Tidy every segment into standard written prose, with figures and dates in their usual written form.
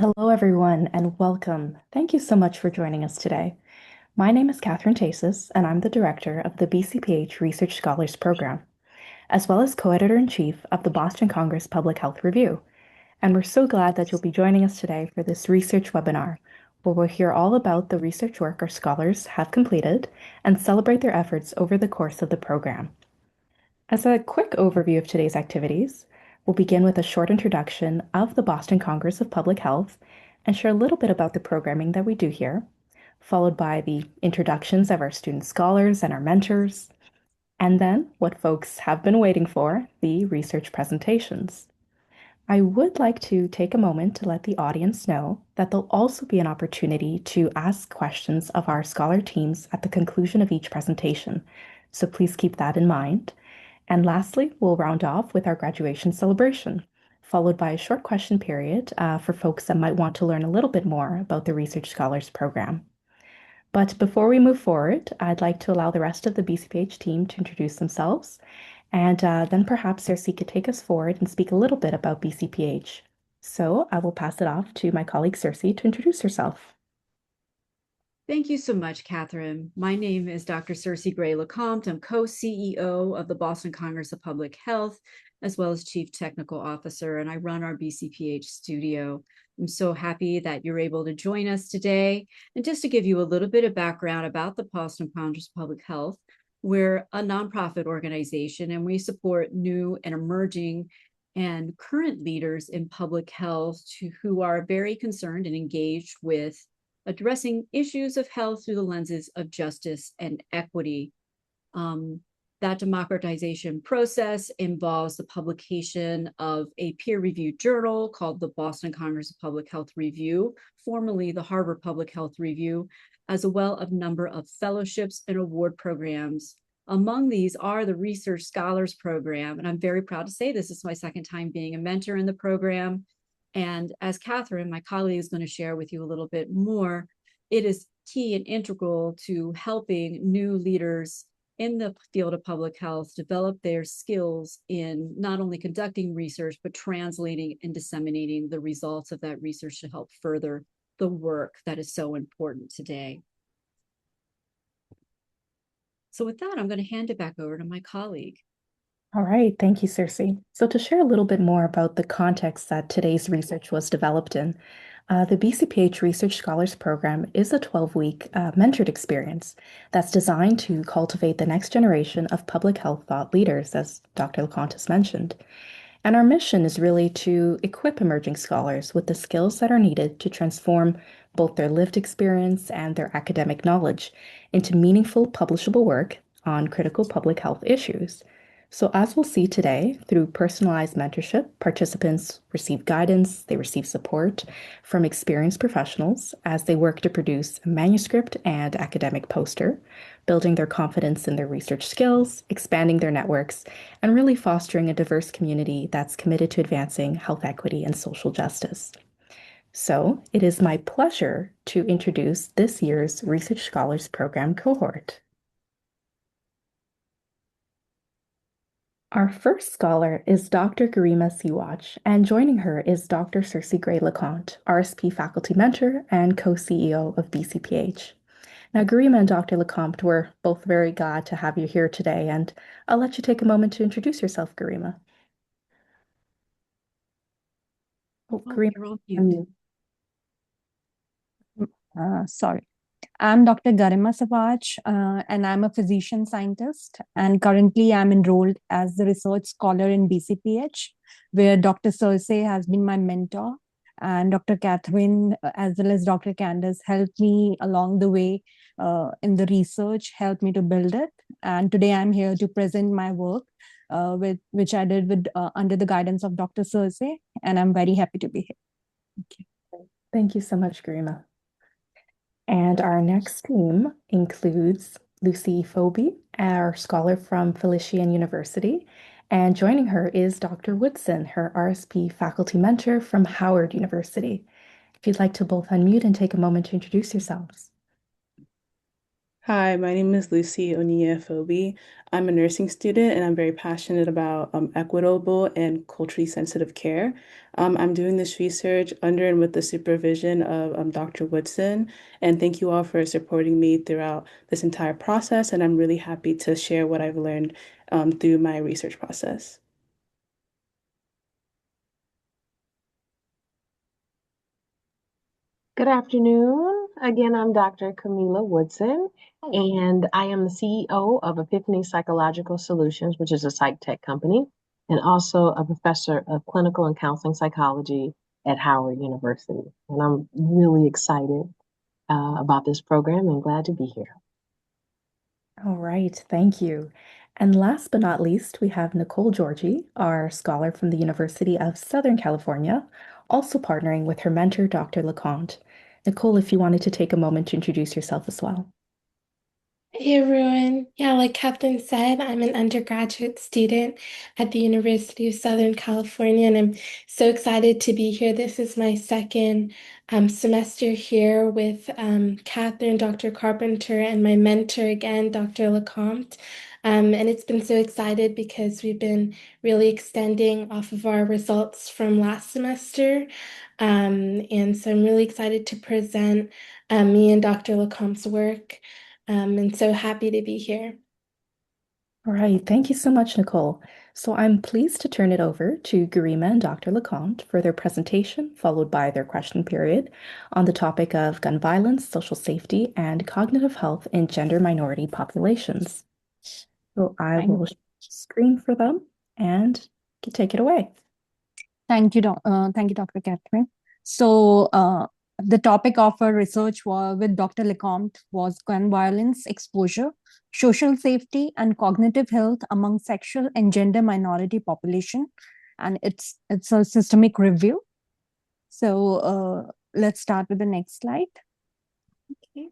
Hello, everyone, and welcome. Thank you so much for joining us today. My name is Catherine Tasis, and I'm the director of the BCPH Research Scholars Program, as well as co-editor-in-chief of the Boston Congress Public Health Review. And we're so glad that you'll be joining us today for this research webinar, where we'll hear all about the research work our scholars have completed and celebrate their efforts over the course of the program. As a quick overview of today's activities, we'll begin with a short introduction of the Boston Congress of Public Health and share a little bit about the programming that we do here, followed by the introductions of our student scholars and our mentors, and then what folks have been waiting for, the research presentations. I would like to take a moment to let the audience know that there'll also be an opportunity to ask questions of our scholar teams at the conclusion of each presentation, so please keep that in mind. And lastly, we'll round off with our graduation celebration, followed by a short question period for folks that might want to learn a little bit more about the Research Scholars Program. But before we move forward, I'd like to allow the rest of the BCPH team to introduce themselves, and then perhaps Cersei could take us forward and speak a little bit about BCPH. So I will pass it off to my colleague Cersei to introduce herself. Thank you so much, Catherine. My name is Dr. Cersei Gray-LeCompte. I'm co-CEO of the Boston Congress of Public Health, as well as Chief Technical Officer, and I run our BCPH studio. I'm so happy that you're able to join us today. And just to give you a little bit of background about the Boston Congress of Public Health, we're a nonprofit organization, and we support new and emerging and current leaders in public health who are very concerned and engaged with addressing issues of health through the lenses of justice and equity. That democratization process involves the publication of a peer-reviewed journal called the Boston Congress of Public Health Review, formerly the Harvard Public Health Review, as well as a number of fellowships and award programs. Among these are the Research Scholars Program, and I'm very proud to say this is my second time being a mentor in the program. And as Catherine, my colleague, is going to share with you a little bit more, it is key and integral to helping new leaders in the field of public health develop their skills in not only conducting research, but translating and disseminating the results of that research to help further the work that is so important today. So with that, I'm going to hand it back over to my colleague. All right, thank you, Cersei. So to share a little bit more about the context that today's research was developed in, the BCPH Research Scholars Program is a 12-week mentored experience that's designed to cultivate the next generation of public health thought leaders, as Dr. LeCompte has mentioned. And our mission is really to equip emerging scholars with the skills that are needed to transform both their lived experience and their academic knowledge into meaningful publishable work on critical public health issues. So, as we'll see today, through personalized mentorship, participants receive guidance, they receive support from experienced professionals as they work to produce a manuscript and academic poster, building their confidence in their research skills, expanding their networks, and really fostering a diverse community that's committed to advancing health equity and social justice. So, it is my pleasure to introduce this year's Research Scholars Program cohort. Our first scholar is Dr. Garima Siwach, and joining her is Dr. Cersei Gray-LeCompte, RSP faculty mentor and co-CEO of BCPH. Now, Garima and Dr. LeCompte, we're both very glad to have you here today, and I'll let you take a moment to introduce yourself, Garima. Oh, Garima, You're on mute. Sorry. I'm Dr. Garima Savaj, and I'm a physician scientist. And currently, I'm enrolled as the research scholar in BCPH, where Dr. Cersei has been my mentor. And Dr. Catherine, as well as Dr. Candace, helped me along the way in the research, helped me to build it. And today, I'm here to present my work, which I did with under the guidance of Dr. Cersei. And I'm very happy to be here. Thank you. Thank you so much, Garima. And our next team includes Lucy Phoebe, our scholar from Felician University. And joining her is Dr. Woodson, her RSP faculty mentor from Howard University. If you'd like to both unmute and take a moment to introduce yourselves. Hi, my name is Lucy Oniyefobi. I'm a nursing student and I'm very passionate about equitable and culturally sensitive care. I'm doing this research under and with the supervision of Dr. Woodson. And thank you all for supporting me throughout this entire process. And I'm really happy to share what I've learned through my research process. Good afternoon. Again, I'm Dr. Camila Woodson, and I am the CEO of Epiphany Psychological Solutions, which is a psych tech company, and also a professor of clinical and counseling psychology at Howard University. And I'm really excited about this program and glad to be here. All right, thank you. And last but not least, we have Nicole Georgie, our scholar from the University of Southern California, also partnering with her mentor, Dr. LeCompte. Nicole, if you wanted to take a moment to introduce yourself as well. Hey everyone. Yeah, like Catherine said, I'm an undergraduate student at the University of Southern California, and I'm so excited to be here. This is my second semester here with Catherine, Dr. Carpenter, and my mentor again, Dr. LeCompte. And it's been so excited because we've been really extending off of our results from last semester. And so I'm really excited to present me and Dr. LeCompte's work. And so happy to be here. All right, thank you so much, Nicole. So I'm pleased to turn it over to Garima and Dr. LeCompte for their presentation, followed by their question period on the topic of gun violence, social safety, and cognitive health in gender minority populations. So I will screen for them and take it away. Thank you, Dr. Catherine. So the topic of our research with Dr. LeCompte was gun violence exposure, social safety, and cognitive health among sexual and gender minority population. And it's a systemic review. So let's start with the next slide. Okay.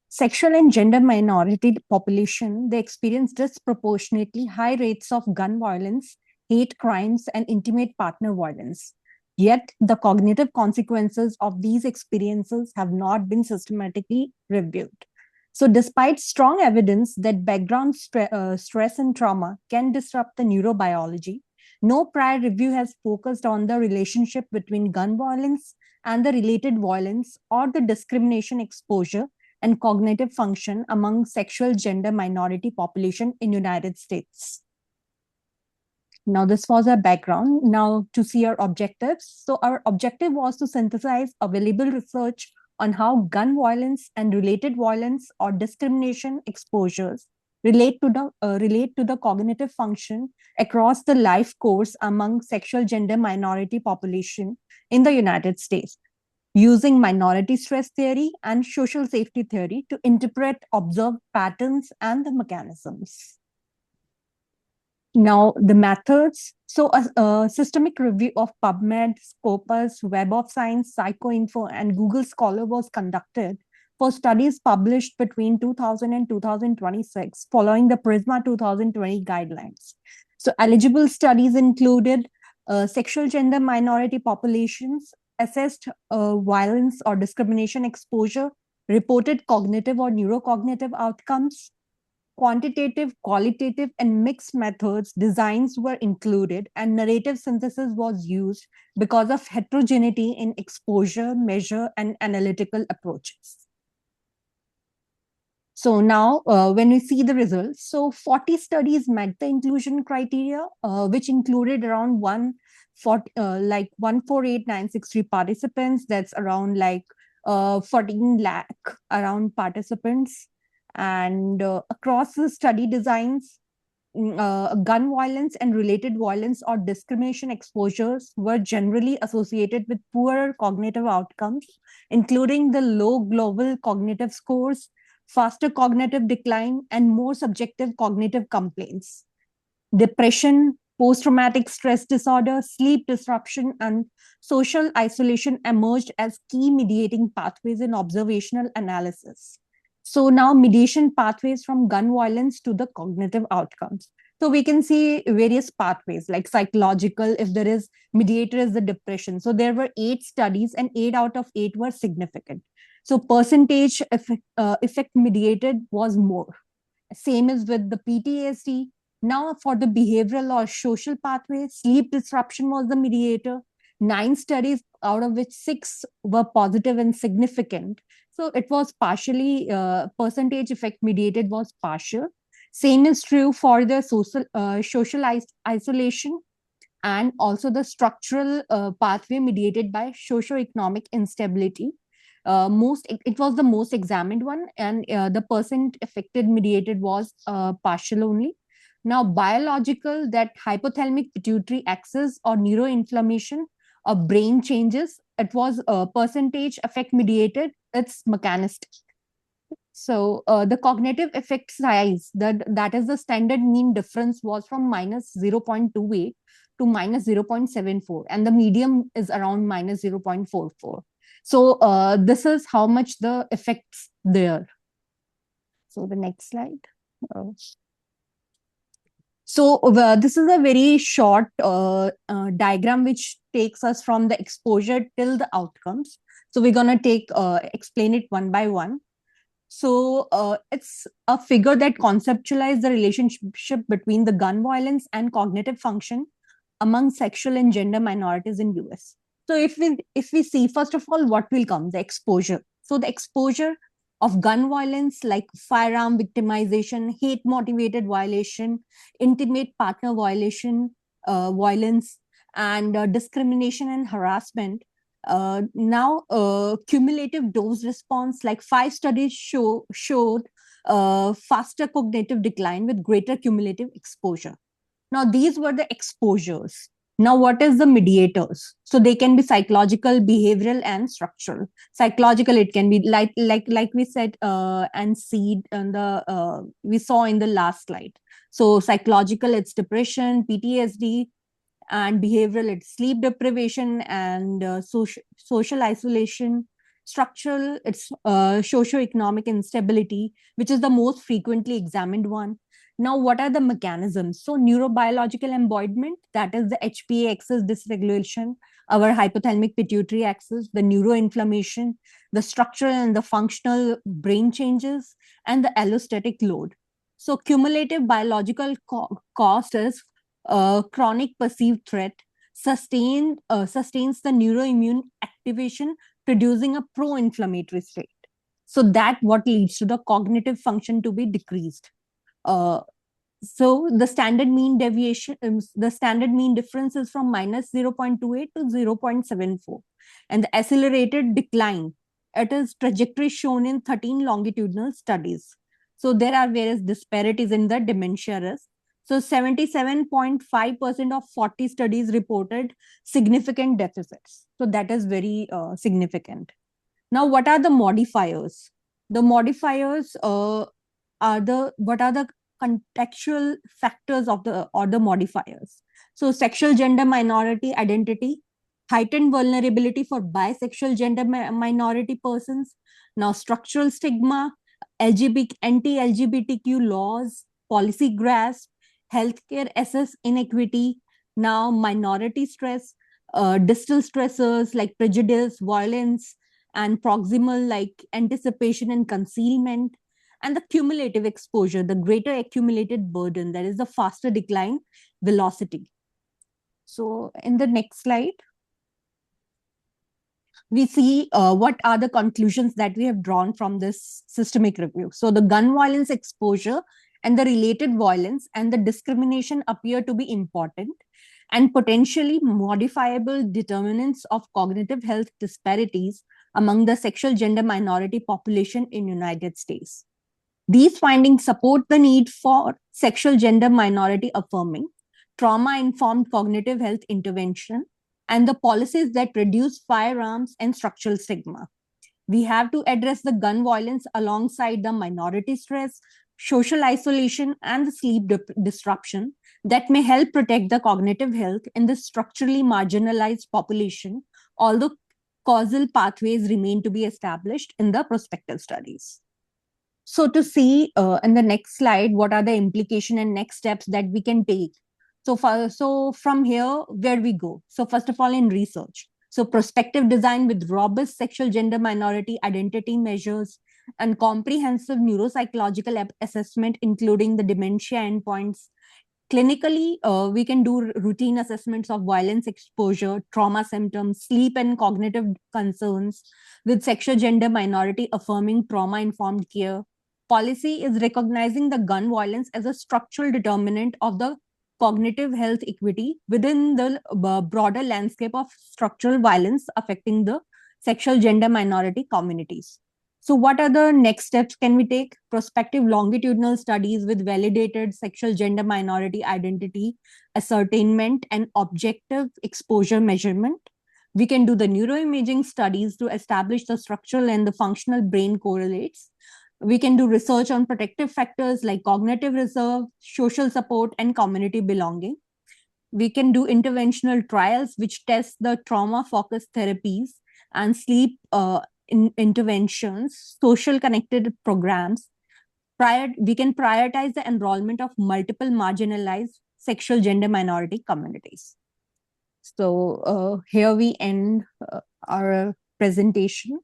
Sexual and gender minority population, they experience disproportionately high rates of gun violence, hate crimes, and intimate partner violence. Yet, the cognitive consequences of these experiences have not been systematically reviewed. So, despite strong evidence that background stress and trauma can disrupt the neurobiology, no prior review has focused on the relationship between gun violence and the related violence or the discrimination exposure and cognitive function among sexual gender minority population in United States. Now, this was our background. Now, to see our objectives. So, our objective was to synthesize available research on how gun violence and related violence or discrimination exposures relate to the cognitive function across the life course among sexual gender minority population in the United States, using minority stress theory and social safety theory to interpret observed patterns and the mechanisms. Now, the methods. So, a systemic review of PubMed, Scopus, Web of Science, PsychoInfo, and Google Scholar was conducted for studies published between 2000 and 2026, following the PRISMA 2020 guidelines. So, eligible studies included sexual gender minority populations, assessed violence or discrimination exposure, reported cognitive or neurocognitive outcomes, quantitative, qualitative, and mixed methods designs were included, and narrative synthesis was used because of heterogeneity in exposure, measure, and analytical approaches. So now, when we see the results, so 40 studies met the inclusion criteria, which included around 148,963 participants. That's around 14 lakh around participants. And across the study designs, gun violence and related violence or discrimination exposures were generally associated with poorer cognitive outcomes, including the low global cognitive scores, faster cognitive decline, and more subjective cognitive complaints. Depression, post-traumatic stress disorder, sleep disruption, and social isolation emerged as key mediating pathways in observational analysis. So now mediation pathways from gun violence to the cognitive outcomes. So we can see various pathways like psychological, if there is mediator is the depression. So there were 8 studies and 8 out of 8 were significant. So percentage effect mediated was more. Same as with the PTSD. Now for the behavioral or social pathway, sleep disruption was the mediator. 9 studies, out of which 6 were positive and significant. So it was partially, percentage effect mediated was partial. Same is true for the social isolation, and also the structural pathway mediated by socioeconomic instability. It was the most examined one, and the percent affected mediated was partial only. Now, biological, that hypothalamic pituitary axis or neuroinflammation or brain changes, it was percentage effect mediated, it's mechanistic. So the cognitive effect size, that is the standard mean difference, was from minus 0.28 to minus 0.74, and the medium is around minus 0.44. So this is how much the effects there. So the next slide. This is a very short diagram which takes us from the exposure till the outcomes. So we're going to explain it one by one. So it's a figure that conceptualizes the relationship between the gun violence and cognitive function among sexual and gender minorities in US. So if we see, first of all, what will come? The exposure. So the exposure of gun violence, like firearm victimization, hate motivated violation, intimate partner violation, violence, and discrimination and harassment. Now, cumulative dose response, like 5 studies showed faster cognitive decline with greater cumulative exposure. Now, these were the exposures. Now, what is the mediators? So they can be psychological, behavioral, and structural. Psychological, it can be like we said and see in the we saw in the last slide. So psychological, it's depression, PTSD, and behavioral, it's sleep deprivation and social isolation. Structural, it's socioeconomic instability, which is the most frequently examined one. Now, what are the mechanisms? So neurobiological embodiment, that is the HPA axis dysregulation, our hypothalamic pituitary axis, the neuroinflammation, the structural and the functional brain changes, and the allostatic load. So cumulative biological cost is chronic perceived threat, sustains the neuroimmune activation, producing a pro-inflammatory state. So that what leads to the cognitive function to be decreased. So the standard mean deviation, the standard mean difference is from minus 0.28 to 0.74. And the accelerated decline, it is trajectory shown in 13 longitudinal studies. So there are various disparities in the dementia risk. So 77.5% of 40 studies reported significant deficits. So that is very significant. Now, what are the modifiers? The modifiers what are the contextual factors of the modifiers? So sexual gender minority identity, heightened vulnerability for bisexual gender minority persons. Now, structural stigma, anti-LGBTQ laws, policy grasp, healthcare access inequity. Now, minority stress, distal stressors like prejudice, violence, and proximal like anticipation and concealment, and the cumulative exposure, the greater accumulated burden, that is the faster decline velocity. So in the next slide, we see what are the conclusions that we have drawn from this systemic review. So the gun violence exposure and the related violence and the discrimination appear to be important and potentially modifiable determinants of cognitive health disparities among the sexual gender minority population in United States. These findings support the need for sexual gender minority affirming, trauma-informed cognitive health intervention, and the policies that reduce firearms and structural stigma. We have to address the gun violence alongside the minority stress, social isolation, and the sleep disruption that may help protect the cognitive health in the structurally marginalized population, although causal pathways remain to be established in the prospective studies. So to see in the next slide, what are the implication and next steps that we can take. So from here, where we go? So first of all, in research. So prospective design with robust sexual gender minority identity measures and comprehensive neuropsychological assessment, including the dementia endpoints. Clinically, we can do routine assessments of violence exposure, trauma symptoms, sleep and cognitive concerns with sexual gender minority affirming trauma-informed care. Policy is recognizing the gun violence as a structural determinant of the cognitive health equity within the broader landscape of structural violence affecting the sexual gender minority communities. So what are the next steps can we take? Prospective longitudinal studies with validated sexual gender minority identity, ascertainment, and objective exposure measurement. We can do the neuroimaging studies to establish the structural and the functional brain correlates. We can do research on protective factors like cognitive reserve, social support, and community belonging. We can do interventional trials which test the trauma-focused therapies and sleep interventions, social connected programs. We can prioritize the enrollment of multiple marginalized sexual gender minority communities. So here we end our presentation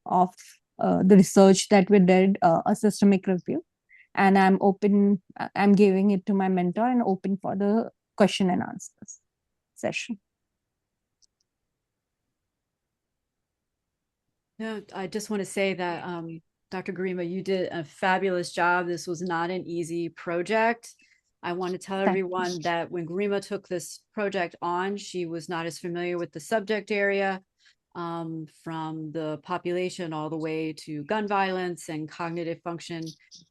of the research that we did, a systemic review. And I'm giving it to my mentor and open for the question and answers session. No, I just want to say that Dr. Garima, you did a fabulous job. This was not an easy project. I want to tell everyone that when Garima took this project on, she was not as familiar with the subject area, from the population all the way to gun violence and cognitive function.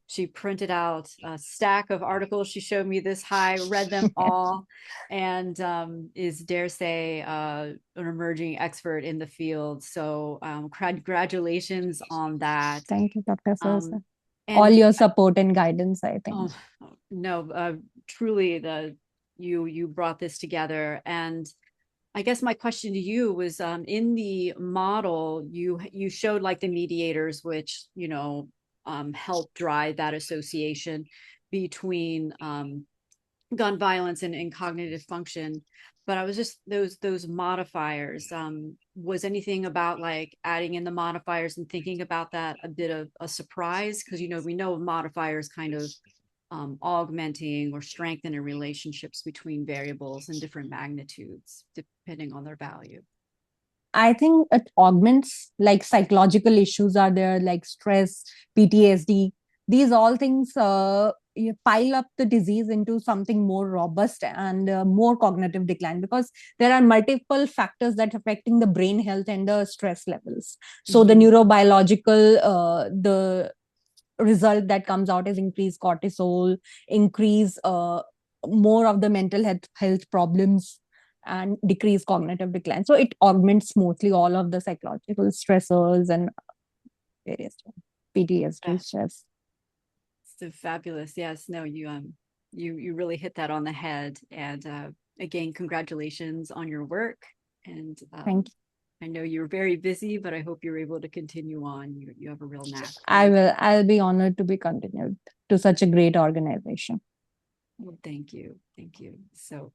She printed out a stack of articles. She showed me this high, read them all, and is, dare say, an emerging expert in the field. So congratulations on that. Thank you, Dr. Sosa. All your support and guidance, I think. No, truly, you brought this together. And I guess my question to you was, in the model, you showed like the mediators, which, help drive that association between gun violence and cognitive function. But I was just those modifiers. Was anything about like adding in the modifiers and thinking about that a bit of a surprise? Because we know modifiers kind of augmenting or strengthening relationships between variables in different magnitudes, depending on their value. I think it augments, like psychological issues are there, like stress, PTSD. These all things you pile up the disease into something more robust and more cognitive decline, because there are multiple factors that affecting the brain health and the stress levels. So the neurobiological, the result that comes out is increased cortisol, increase more of the mental health problems, and decrease cognitive decline. So it augments smoothly all of the psychological stressors and various PTSD stress. So fabulous. Yes, no, you really hit that on the head. And again, congratulations on your work. And thank you. I know you're very busy, but I hope you're able to continue on. You have a real knack. I'll be honored to be continued to such a great organization. Well, thank you. So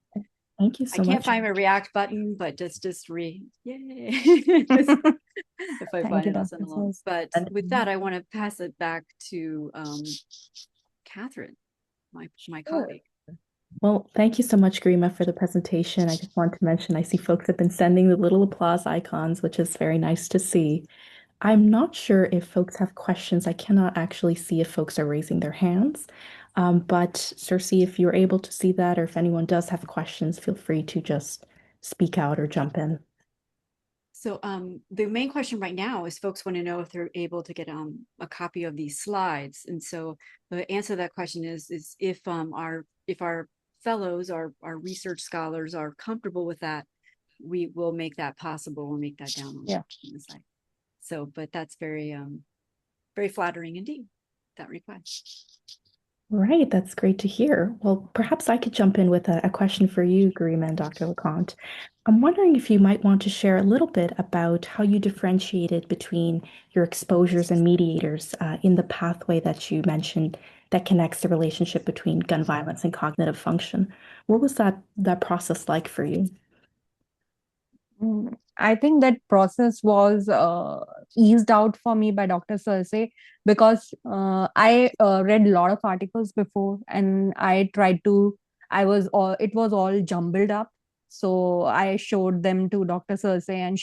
thank you so much. I can't find my react button, but just yay. If I find it, I'll send along. But with that, I want to pass it back to Catherine, my colleague. Well, thank you so much, Garima, for the presentation. I just want to mention, I see folks have been sending the little applause icons, which is very nice to see. I'm not sure if folks have questions. I cannot actually see if folks are raising their hands. But Circe, if you're able to see that, or if anyone does have questions, feel free to just speak out or jump in. So the main question right now is folks want to know if they're able to get a copy of these slides. And so the answer to that question is if our fellows, our research scholars are comfortable with that, we will make that possible. We'll make that download on the site. So, but that's very, very flattering indeed, that request. Right, that's great to hear. Well, perhaps I could jump in with a question for you, Garima and Dr. LeConte. I'm wondering if you might want to share a little bit about how you differentiated between your exposures and mediators in the pathway that you mentioned that connects the relationship between gun violence and cognitive function. What was that process like for you? I think that process was eased out for me by Dr. Cersei because I read a lot of articles before, and it was all jumbled up. So I showed them to Dr. Cersei, and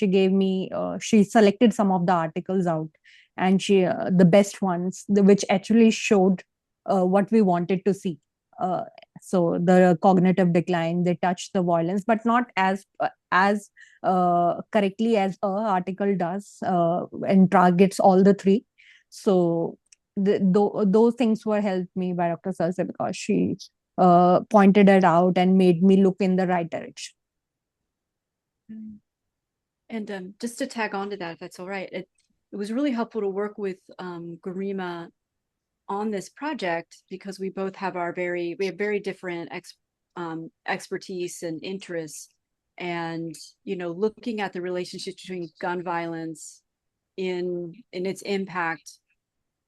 she selected some of the articles out, and the best ones, which actually showed what we wanted to see. Uh, so the cognitive decline, they touched the violence, but not as correctly as a article does, and targets all the three. So those things were helped me by Dr. Sarsa because she pointed it out and made me look in the right direction. And just to tag on to that, if that's all right, it was really helpful to work with Garima on this project because we both have very different expertise and interests. And, looking at the relationship between gun violence in its impact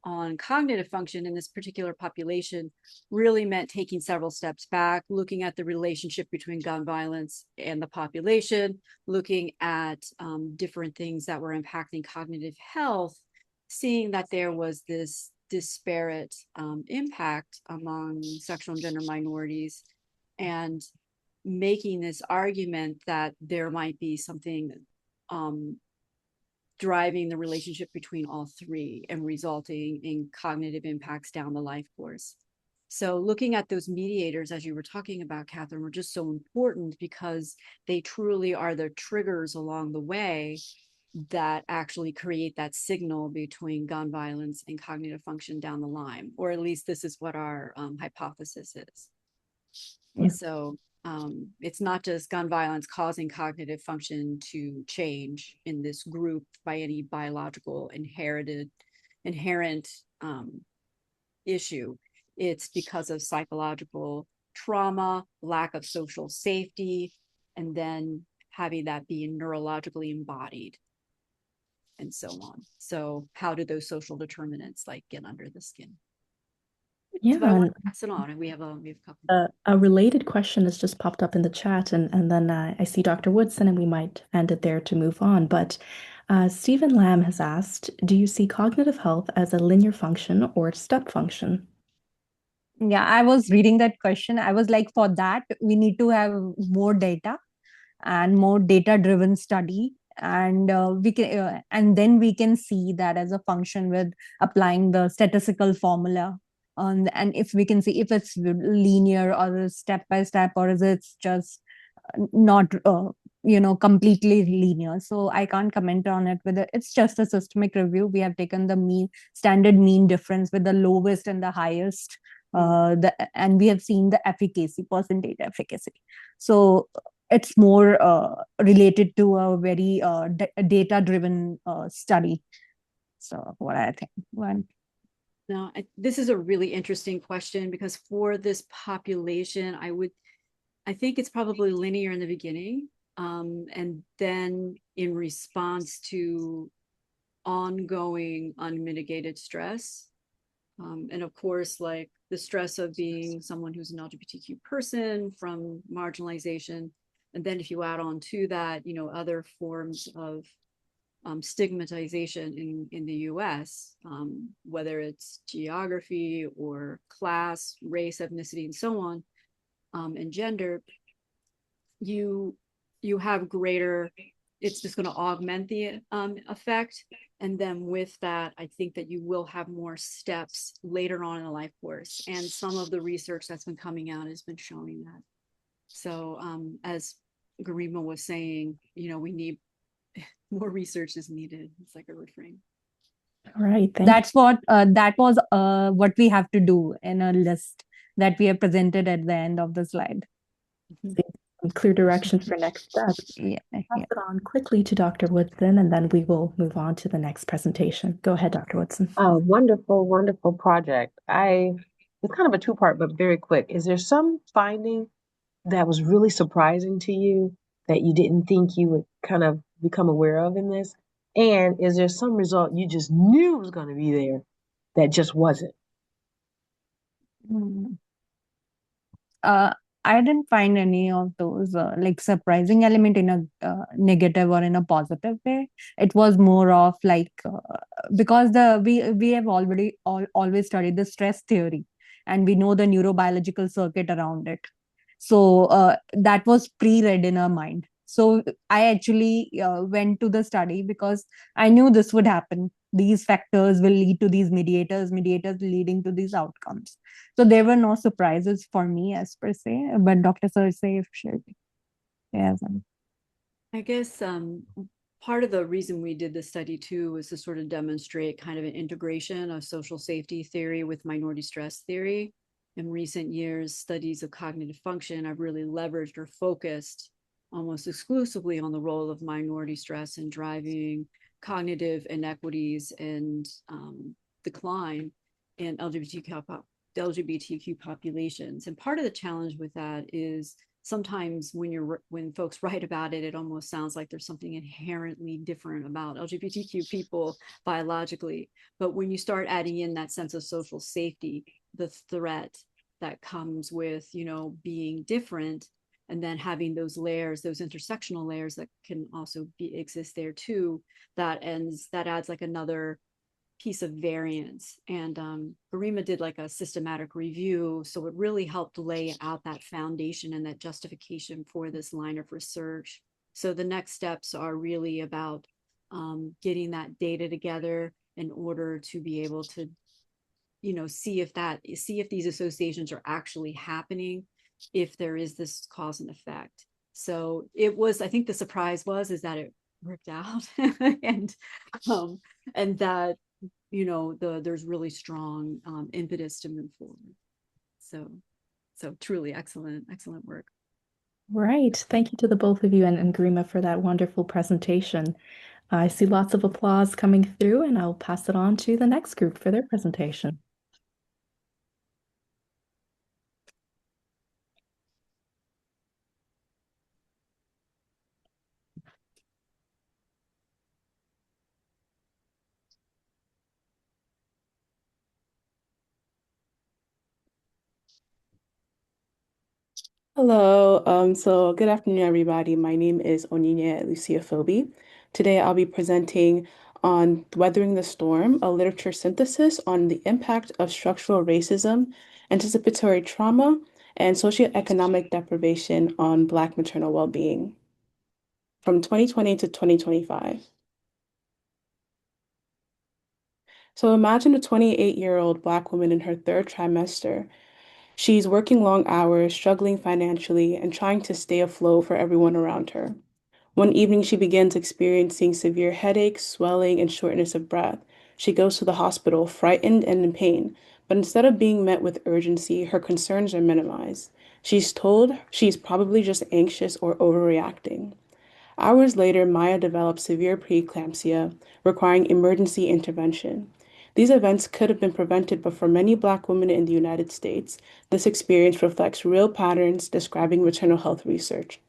on cognitive function in this particular population really meant taking several steps back, looking at the relationship between gun violence and the population, looking at different things that were impacting cognitive health, seeing that there was this disparate impact among sexual and gender minorities, and making this argument that there might be something driving the relationship between all three and resulting in cognitive impacts down the life course. So looking at those mediators, as you were talking about, Catherine, were just so important because they truly are the triggers along the way that actually create that signal between gun violence and cognitive function down the line, or at least this is what our hypothesis is. Yeah. So it's not just gun violence causing cognitive function to change in this group by any biological inherent issue. It's because of psychological trauma, lack of social safety, and then having that being neurologically embodied, and so on. So how do those social determinants get under the skin? Yeah, so I want to pass it on, and we have a couple. A related question has just popped up in the chat, and then I see Dr. Woodson, and we might end it there to move on. But Stephen Lamb has asked, do you see cognitive health as a linear function or step function? Yeah, I was reading that question. I was like, for that, we need to have more data and more data-driven study, and then we can see that as a function with applying the statistical formula. And if we can see if it's linear or step by step, or is it just not completely linear. So I can't comment on it. Whether it's just a systemic review, we have taken the standard mean difference with the lowest and the highest, and we have seen the percentage efficacy. So it's more related to a very data-driven study. So what I think. Now, this is a really interesting question because for this population, I think it's probably linear in the beginning, and then in response to ongoing unmitigated stress, and of course, the stress of being someone who's an LGBTQ person from marginalization, and then if you add on to that, other forms of stigmatization in the US, whether it's geography or class, race, ethnicity, and so on, and gender, you have greater, it's just going to augment the effect. And then with that, I think that you will have more steps later on in the life course. And some of the research that's been coming out has been showing that. So as Garima was saying, we need more research is needed. It's like a refrain. All right. That was what we have to do in a list that we have presented at the end of the slide. Clear direction for next steps. Yeah. Pass it on quickly to Dr. Woodson, and then we will move on to the next presentation. Go ahead, Dr. Woodson. Wonderful, wonderful project. It's kind of a two-part, but very quick. Is there some finding that was really surprising to you that you didn't think you would kind of become aware of in this? And is there some result you just knew was going to be there that just wasn't? I didn't find any of those like surprising element in a negative or in a positive way. It was more of like because the we have always studied the stress theory, and we know the neurobiological circuit around it. So that was pre-read in our mind. So I actually went to the study because I knew this would happen. These factors will lead to these mediators leading to these outcomes. So there were no surprises for me as per se, but Dr. Cersei shared. Yes. I guess part of the reason we did this study too was to sort of demonstrate kind of an integration of social safety theory with minority stress theory. In recent years, studies of cognitive function have really leveraged or focused almost exclusively on the role of minority stress in driving cognitive inequities and decline in LGBTQ populations. And part of the challenge with that is sometimes when folks write about it, it almost sounds like there's something inherently different about LGBTQ people biologically. But when you start adding in that sense of social safety, the threat that comes with, being different, and then having those layers, those intersectional layers that can also exist there too, that adds like another piece of variance. And Garima did like a systematic review. So it really helped lay out that foundation and that justification for this line of research. So the next steps are really about getting that data together in order to be able to, see if these associations are actually happening, if there is this cause and effect. So I think the surprise is that it worked out and that there's really strong impetus to move forward. So truly excellent work. Right. Thank you to the both of you and Grima for that wonderful presentation. I see lots of applause coming through, and I'll pass it on to the next group for their presentation. Hello. So good afternoon, everybody. My name is Onyinye Luciaphobe. Today, I'll be presenting on Weathering the Storm, a literature synthesis on the impact of structural racism, anticipatory trauma, and socioeconomic deprivation on Black maternal well-being from 2020 to 2025. So imagine a 28-year-old Black woman in her third trimester. She's working long hours, struggling financially, and trying to stay afloat for everyone around her. One evening, she begins experiencing severe headaches, swelling, and shortness of breath. She goes to the hospital, frightened and in pain, but instead of being met with urgency, her concerns are minimized. She's told she's probably just anxious or overreacting. Hours later, Maya develops severe preeclampsia, requiring emergency intervention. These events could have been prevented, but for many Black women in the United States, this experience reflects real patterns describing maternal health research.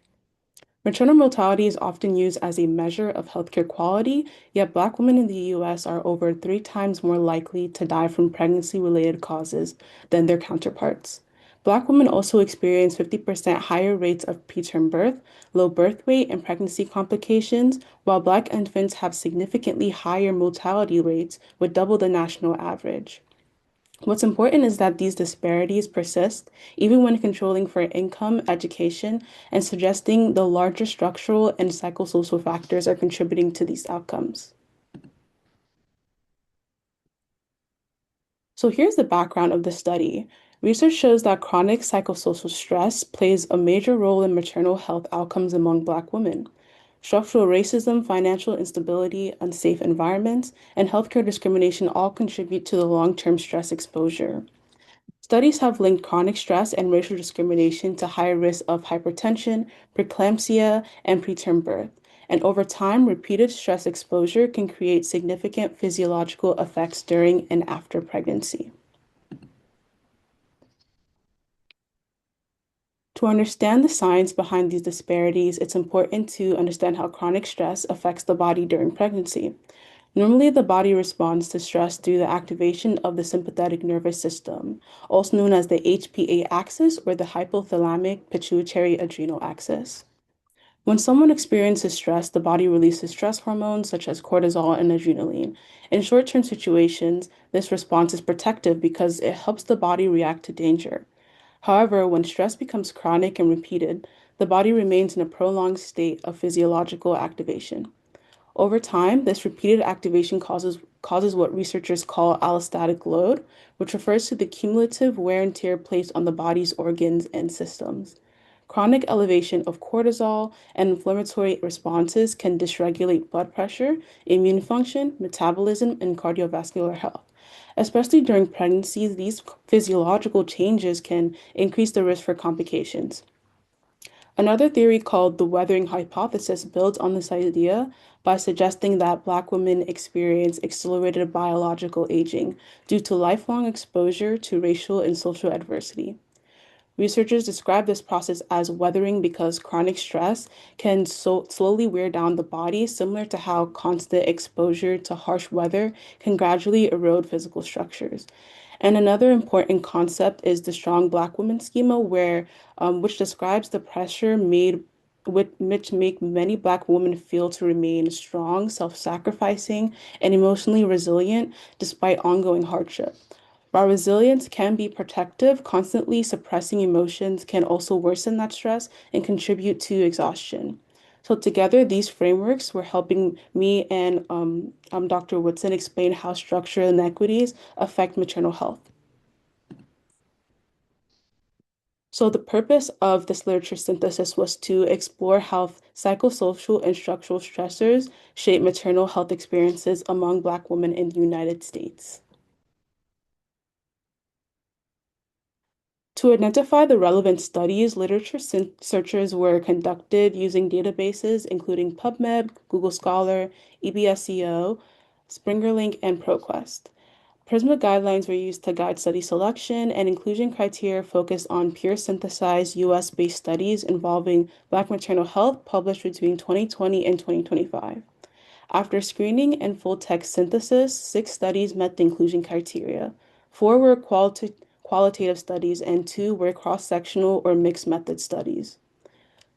Maternal mortality is often used as a measure of healthcare quality, yet Black women in the US are over 3 times more likely to die from pregnancy-related causes than their counterparts. Black women also experience 50% higher rates of preterm birth, low birth weight, and pregnancy complications, while Black infants have significantly higher mortality rates with double the national average. What's important is that these disparities persist even when controlling for income, education, and suggesting the larger structural and psychosocial factors are contributing to these outcomes. So here's the background of the study. Research shows that chronic psychosocial stress plays a major role in maternal health outcomes among Black women. Structural racism, financial instability, unsafe environments, and healthcare discrimination all contribute to the long-term stress exposure. Studies have linked chronic stress and racial discrimination to higher risk of hypertension, preeclampsia, and preterm birth. And over time, repeated stress exposure can create significant physiological effects during and after pregnancy. To understand the science behind these disparities, it's important to understand how chronic stress affects the body during pregnancy. Normally, the body responds to stress through the activation of the sympathetic nervous system, also known as the HPA axis or the hypothalamic pituitary adrenal axis. When someone experiences stress, the body releases stress hormones such as cortisol and adrenaline. In short-term situations, this response is protective because it helps the body react to danger. However, when stress becomes chronic and repeated, the body remains in a prolonged state of physiological activation. Over time, this repeated activation causes what researchers call allostatic load, which refers to the cumulative wear and tear placed on the body's organs and systems. Chronic elevation of cortisol and inflammatory responses can dysregulate blood pressure, immune function, metabolism, and cardiovascular health. Especially during pregnancies, these physiological changes can increase the risk for complications. Another theory called the weathering hypothesis builds on this idea by suggesting that Black women experience accelerated biological aging due to lifelong exposure to racial and social adversity. Researchers describe this process as weathering because chronic stress can slowly wear down the body, similar to how constant exposure to harsh weather can gradually erode physical structures. And another important concept is the strong Black woman schema, which describes the pressure made which make many Black women feel to remain strong, self-sacrificing, and emotionally resilient despite ongoing hardship. While resilience can be protective, constantly suppressing emotions can also worsen that stress and contribute to exhaustion. So together, these frameworks were helping me and Dr. Woodson explain how structural inequities affect maternal health. So the purpose of this literature synthesis was to explore how psychosocial and structural stressors shape maternal health experiences among Black women in the United States. To identify the relevant studies, literature searches were conducted using databases including PubMed, Google Scholar, EBSCO, SpringerLink, and ProQuest. Prisma guidelines were used to guide study selection, and inclusion criteria focused on peer synthesized US-based studies involving Black maternal health published between 2020 and 2025. After screening and full text synthesis, 6 studies met the inclusion criteria. 4 were qualitative studies, and 2 were cross-sectional or mixed method studies.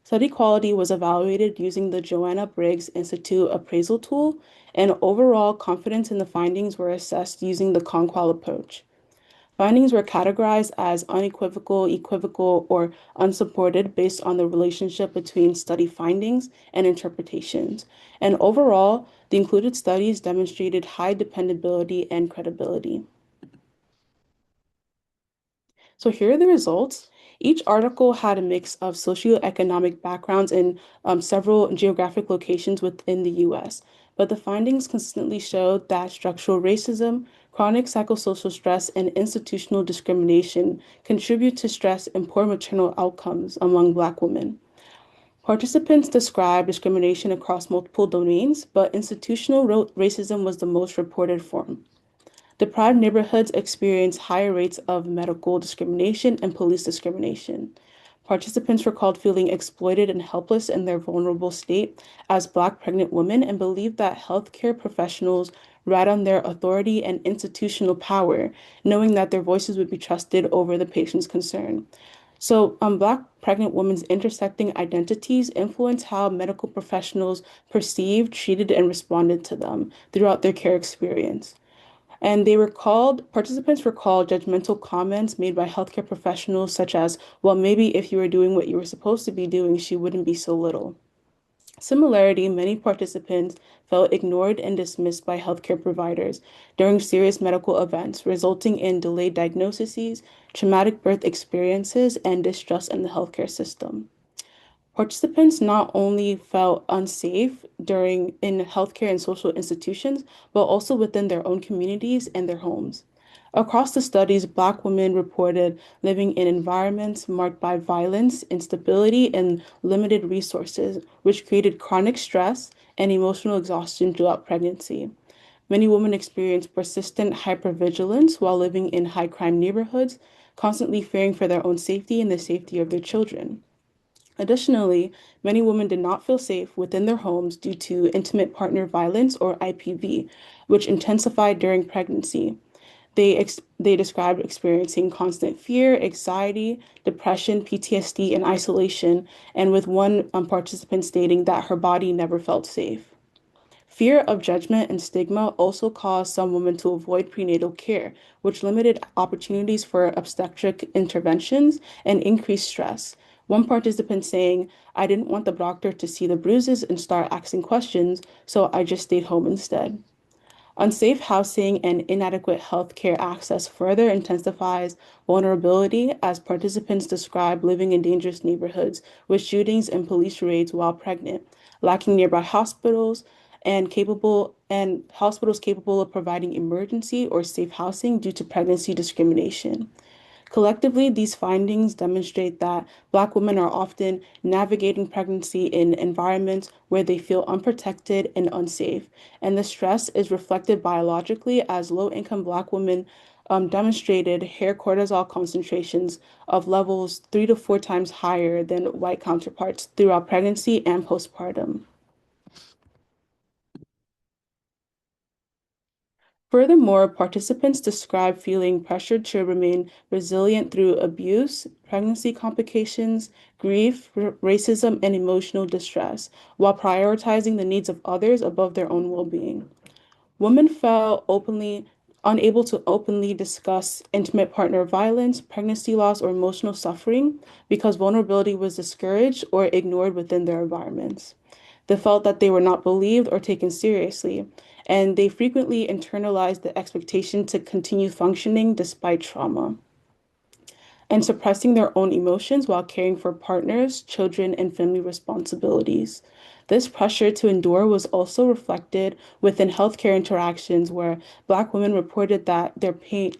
Study quality was evaluated using the Joanna Briggs Institute appraisal tool, and overall confidence in the findings were assessed using the Conqual approach. Findings were categorized as unequivocal, equivocal, or unsupported based on the relationship between study findings and interpretations. And overall, the included studies demonstrated high dependability and credibility. So here are the results. Each article had a mix of socioeconomic backgrounds in several geographic locations within the US, but the findings consistently showed that structural racism, chronic psychosocial stress, and institutional discrimination contribute to stress and poor maternal outcomes among Black women. Participants described discrimination across multiple domains, but institutional racism was the most reported form. Deprived neighborhoods experience higher rates of medical discrimination and police discrimination. Participants recalled feeling exploited and helpless in their vulnerable state as Black pregnant women and believed that healthcare professionals relied on their authority and institutional power, knowing that their voices would be trusted over the patient's concern. So, Black pregnant women's intersecting identities influence how medical professionals perceived, treated, and responded to them throughout their care experience. And participants recalled judgmental comments made by healthcare professionals, such as, well, maybe if you were doing what you were supposed to be doing, she wouldn't be so little. Similarly, many participants felt ignored and dismissed by healthcare providers during serious medical events, resulting in delayed diagnoses, traumatic birth experiences, and distrust in the healthcare system. Participants not only felt unsafe in healthcare and social institutions, but also within their own communities and their homes. Across the studies, Black women reported living in environments marked by violence, instability, and limited resources, which created chronic stress and emotional exhaustion throughout pregnancy. Many women experience persistent hypervigilance while living in high crime neighborhoods, constantly fearing for their own safety and the safety of their children. Additionally, many women did not feel safe within their homes due to intimate partner violence or IPV, which intensified during pregnancy. They described experiencing constant fear, anxiety, depression, PTSD, and isolation, and with one participant stating that her body never felt safe. Fear of judgment and stigma also caused some women to avoid prenatal care, which limited opportunities for obstetric interventions and increased stress. One participant saying, I didn't want the doctor to see the bruises and start asking questions, so I just stayed home instead. Unsafe housing and inadequate health care access further intensifies vulnerability as participants describe living in dangerous neighborhoods with shootings and police raids while pregnant, lacking nearby hospitals capable of providing emergency or safe housing due to pregnancy discrimination. Collectively, these findings demonstrate that Black women are often navigating pregnancy in environments where they feel unprotected and unsafe. And the stress is reflected biologically as low-income Black women demonstrated hair cortisol concentrations of levels 3 to 4 times higher than white counterparts throughout pregnancy and postpartum. Furthermore, participants describe feeling pressured to remain resilient through abuse, pregnancy complications, grief, racism, and emotional distress, while prioritizing the needs of others above their own well-being. Women felt openly unable to openly discuss intimate partner violence, pregnancy loss, or emotional suffering because vulnerability was discouraged or ignored within their environments. They felt that they were not believed or taken seriously, and they frequently internalized the expectation to continue functioning despite trauma and suppressing their own emotions while caring for partners, children, and family responsibilities. This pressure to endure was also reflected within healthcare interactions where Black women reported that their pain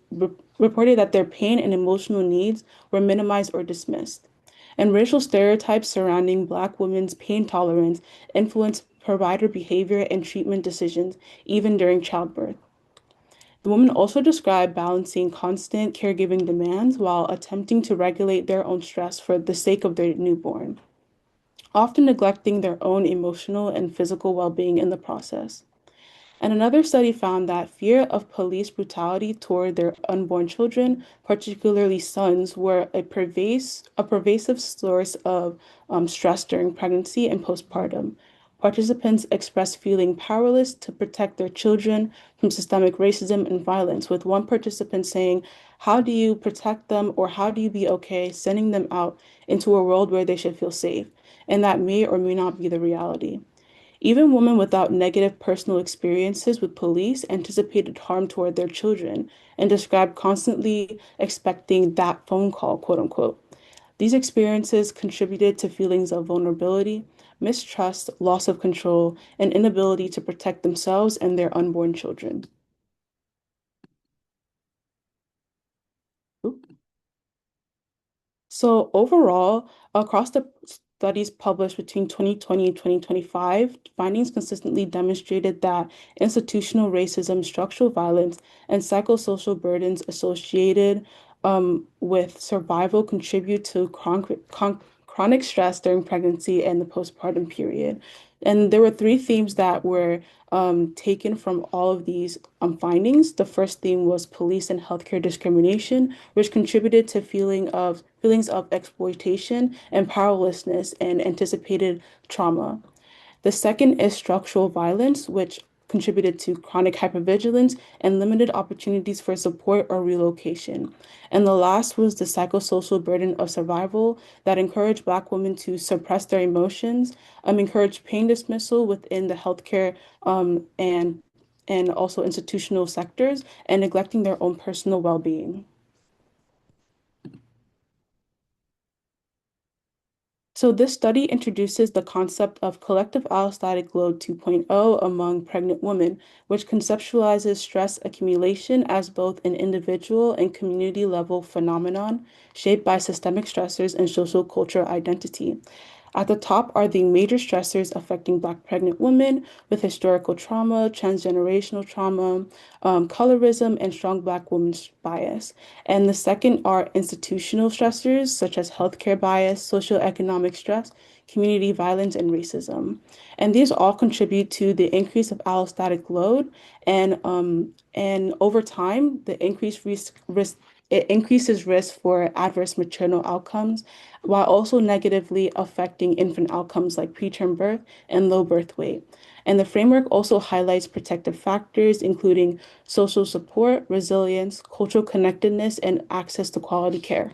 and emotional needs were minimized or dismissed. And racial stereotypes surrounding Black women's pain tolerance influenced provider behavior and treatment decisions even during childbirth. The women also describe balancing constant caregiving demands while attempting to regulate their own stress for the sake of their newborn, often neglecting their own emotional and physical well-being in the process. And another study found that fear of police brutality toward their unborn children, particularly sons, were a pervasive source of stress during pregnancy and postpartum. Participants expressed feeling powerless to protect their children from systemic racism and violence, with one participant saying, how do you protect them or how do you be okay sending them out into a world where they should feel safe? And that may or may not be the reality. Even women without negative personal experiences with police anticipated harm toward their children and described constantly expecting that phone call, quote unquote. These experiences contributed to feelings of vulnerability, mistrust, loss of control, and inability to protect themselves and their unborn children. So overall, across the studies published between 2020 and 2025, findings consistently demonstrated that institutional racism, structural violence, and psychosocial burdens associated with survival contribute to chronic stress during pregnancy and the postpartum period. And there were three themes that were taken from all of these findings. The first theme was police and healthcare discrimination, which contributed to feelings of exploitation and powerlessness and anticipated trauma. The second is structural violence, which contributed to chronic hypervigilance and limited opportunities for support or relocation. And the last was the psychosocial burden of survival that encouraged Black women to suppress their emotions, encourage pain dismissal within the healthcare and also institutional sectors, and neglecting their own personal well-being. So this study introduces the concept of collective allostatic load 2.0 among pregnant women, which conceptualizes stress accumulation as both an individual and community level phenomenon shaped by systemic stressors and social cultural identity. At the top are the major stressors affecting Black pregnant women with historical trauma, transgenerational trauma, colorism, and strong Black women's bias. And the second are institutional stressors such as healthcare bias, socioeconomic stress, community violence, and racism. And these all contribute to the increase of allostatic load, and over time, the increased risk it increases risk for adverse maternal outcomes while also negatively affecting infant outcomes like preterm birth and low birth weight. And the framework also highlights protective factors, including social support, resilience, cultural connectedness, and access to quality care.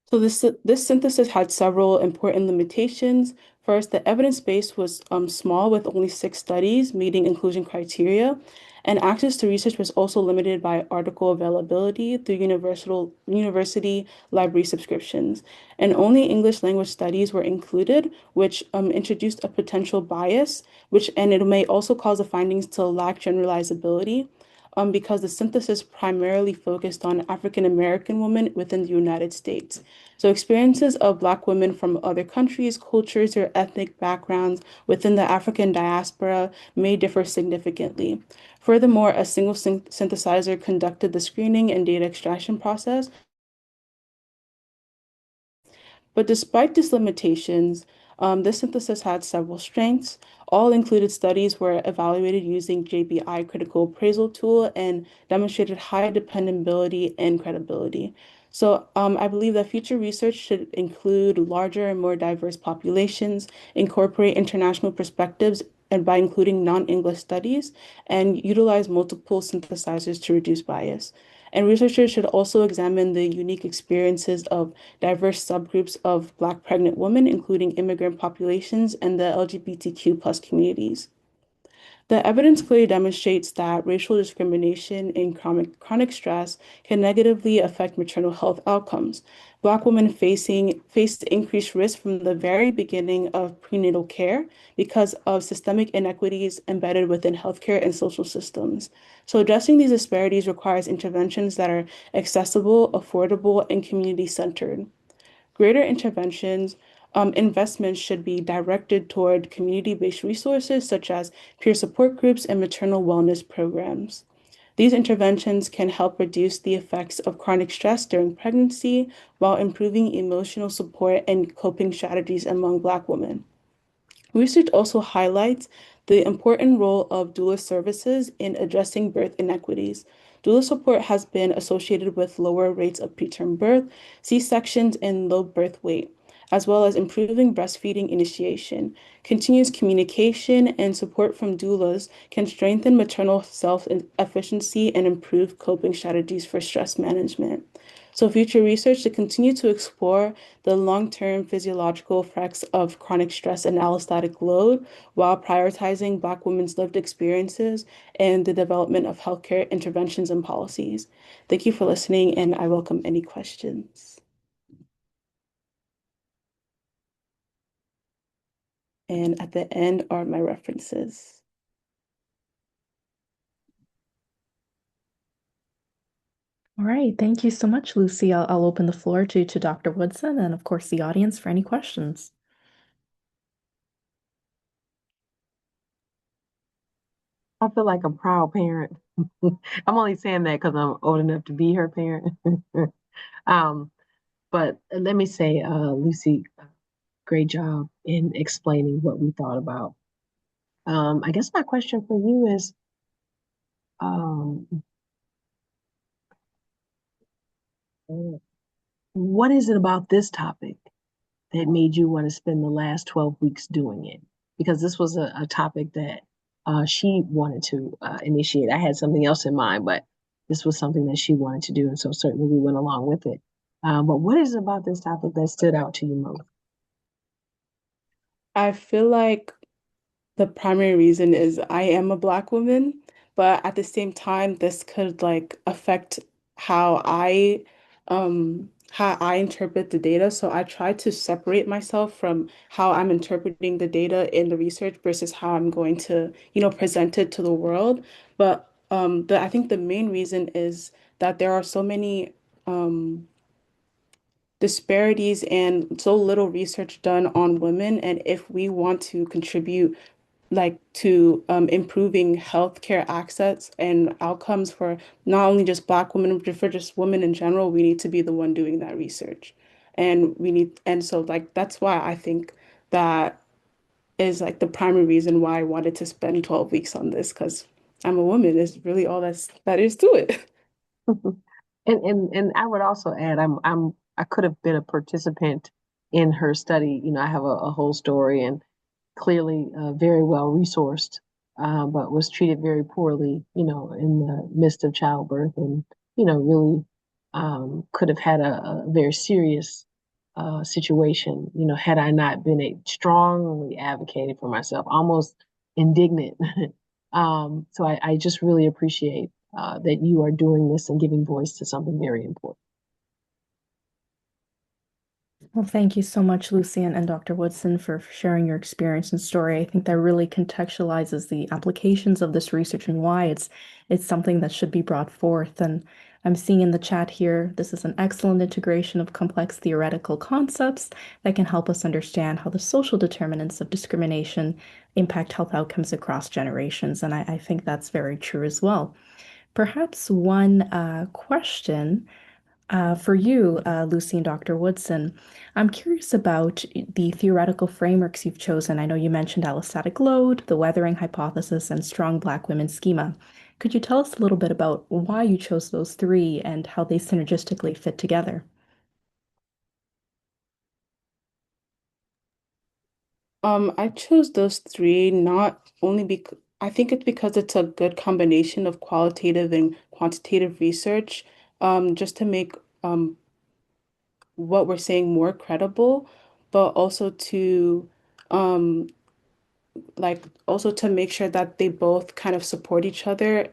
So this synthesis had several important limitations. First, the evidence base was small with only 6 studies meeting inclusion criteria, and access to research was also limited by article availability through university library subscriptions. And only English language studies were included, which introduced a potential bias, and it may also cause the findings to lack generalizability because the synthesis primarily focused on African American women within the United States. So experiences of Black women from other countries, cultures, or ethnic backgrounds within the African diaspora may differ significantly. Furthermore, a single synthesizer conducted the screening and data extraction process. But despite these limitations, this synthesis had several strengths. All included studies were evaluated using JBI critical appraisal tool and demonstrated high dependability and credibility. So I believe that future research should include larger and more diverse populations, incorporate international perspectives, and by including non-English studies, and utilize multiple synthesizers to reduce bias. And researchers should also examine the unique experiences of diverse subgroups of Black pregnant women, including immigrant populations and the LGBTQ plus communities. The evidence clearly demonstrates that racial discrimination and chronic stress can negatively affect maternal health outcomes. Black women faced increased risk from the very beginning of prenatal care because of systemic inequities embedded within healthcare and social systems. So addressing these disparities requires interventions that are accessible, affordable, and community-centered. Greater investments should be directed toward community-based resources such as peer support groups and maternal wellness programs. These interventions can help reduce the effects of chronic stress during pregnancy while improving emotional support and coping strategies among Black women. Research also highlights the important role of doula services in addressing birth inequities. Doula support has been associated with lower rates of preterm birth, C-sections, and low birth weight, as well as improving breastfeeding initiation. Continuous communication and support from doulas can strengthen maternal self-efficiency and improve coping strategies for stress management. So future research to continue to explore the long-term physiological effects of chronic stress and allostatic load while prioritizing Black women's lived experiences and the development of healthcare interventions and policies. Thank you for listening, and I welcome any questions. And at the end are my references. All right, thank you so much, Lucy. I'll open the floor to Dr. Woodson and, of course, the audience for any questions. I feel like a proud parent. I'm only saying that because I'm old enough to be her parent. um, but let me say, Lucy, great job in explaining what we thought about. I guess my question for you is, um, what is it about this topic that made you want to spend the last 12 weeks doing it? Because this was a topic that she wanted to initiate. I had something else in mind, but this was something that she wanted to do. And so certainly we went along with it. But what is it about this topic that stood out to you most? I feel like the primary reason is I am a Black woman, but at the same time, this could like affect how I interpret the data. So I try to separate myself from how I'm interpreting the data in the research versus how I'm going to, present it to the world. But I think the main reason is that there are so many um disparities and so little research done on women. And if we want to contribute like to improving healthcare access and outcomes for not only just Black women, but for just women in general, we need to be the one doing that research. And so like that's why I think that is like the primary reason why I wanted to spend 12 weeks on this, because I'm a woman is really all that is to it. And I would also add, I could have been a participant in her study. You know, I have a whole story, and clearly very well resourced, but was treated very poorly, you know, in the midst of childbirth, and you know, really could have had a very serious situation, you know, had I not been a strongly advocating for myself, almost indignant. So I just really appreciate that you are doing this and giving voice to something very important. Well, thank you so much, Lucy and Dr. Woodson, for sharing your experience and story. I think that really contextualizes the applications of this research and why it's something that should be brought forth. And I'm seeing in the chat here, this is an excellent integration of complex theoretical concepts that can help us understand how the social determinants of discrimination impact health outcomes across generations. And I think that's very true as well. Perhaps one question for you, Lucy and Dr. Woodson, I'm curious about the theoretical frameworks you've chosen. I know you mentioned allostatic load, the weathering hypothesis, and strong Black women schema. Could you tell us a little bit about why you chose those three and how they synergistically fit together? I chose those three not only because I think it's because it's a good combination of qualitative and quantitative research, just to make what we're saying more credible, but also to um, also to make sure that they both kind of support each other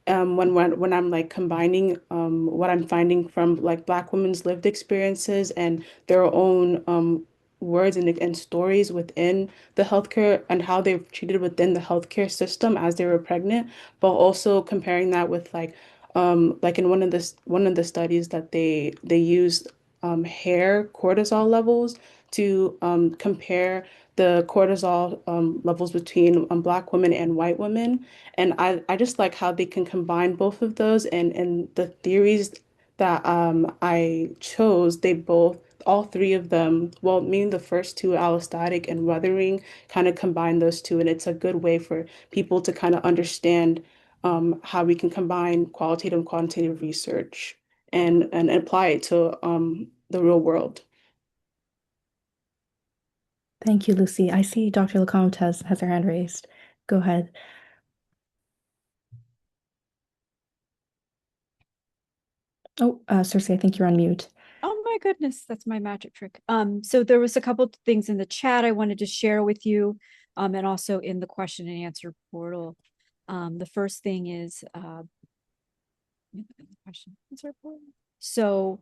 when I'm like combining what I'm finding from like Black women's lived experiences and their own words and stories within the healthcare and how they're treated within the healthcare system as they were pregnant, but also comparing that with like in one of the studies that they used hair cortisol levels to compare the cortisol levels between Black women and white women. And I just like how they can combine both of those and the theories that I chose, they both, all three of them, well, meaning the first two, allostatic and weathering, kind of combine those two. And it's a good way for people to kind of understand how we can combine qualitative and quantitative research and apply it to the real world. Thank you, Lucy. I see Dr. LeCompte has her hand raised. Go ahead. Oh, Cersei, I think you're on mute. Oh my goodness, that's my magic trick. So there was a couple of things in the chat I wanted to share with you, and also in the question and answer portal. The first thing is question and answer portal. So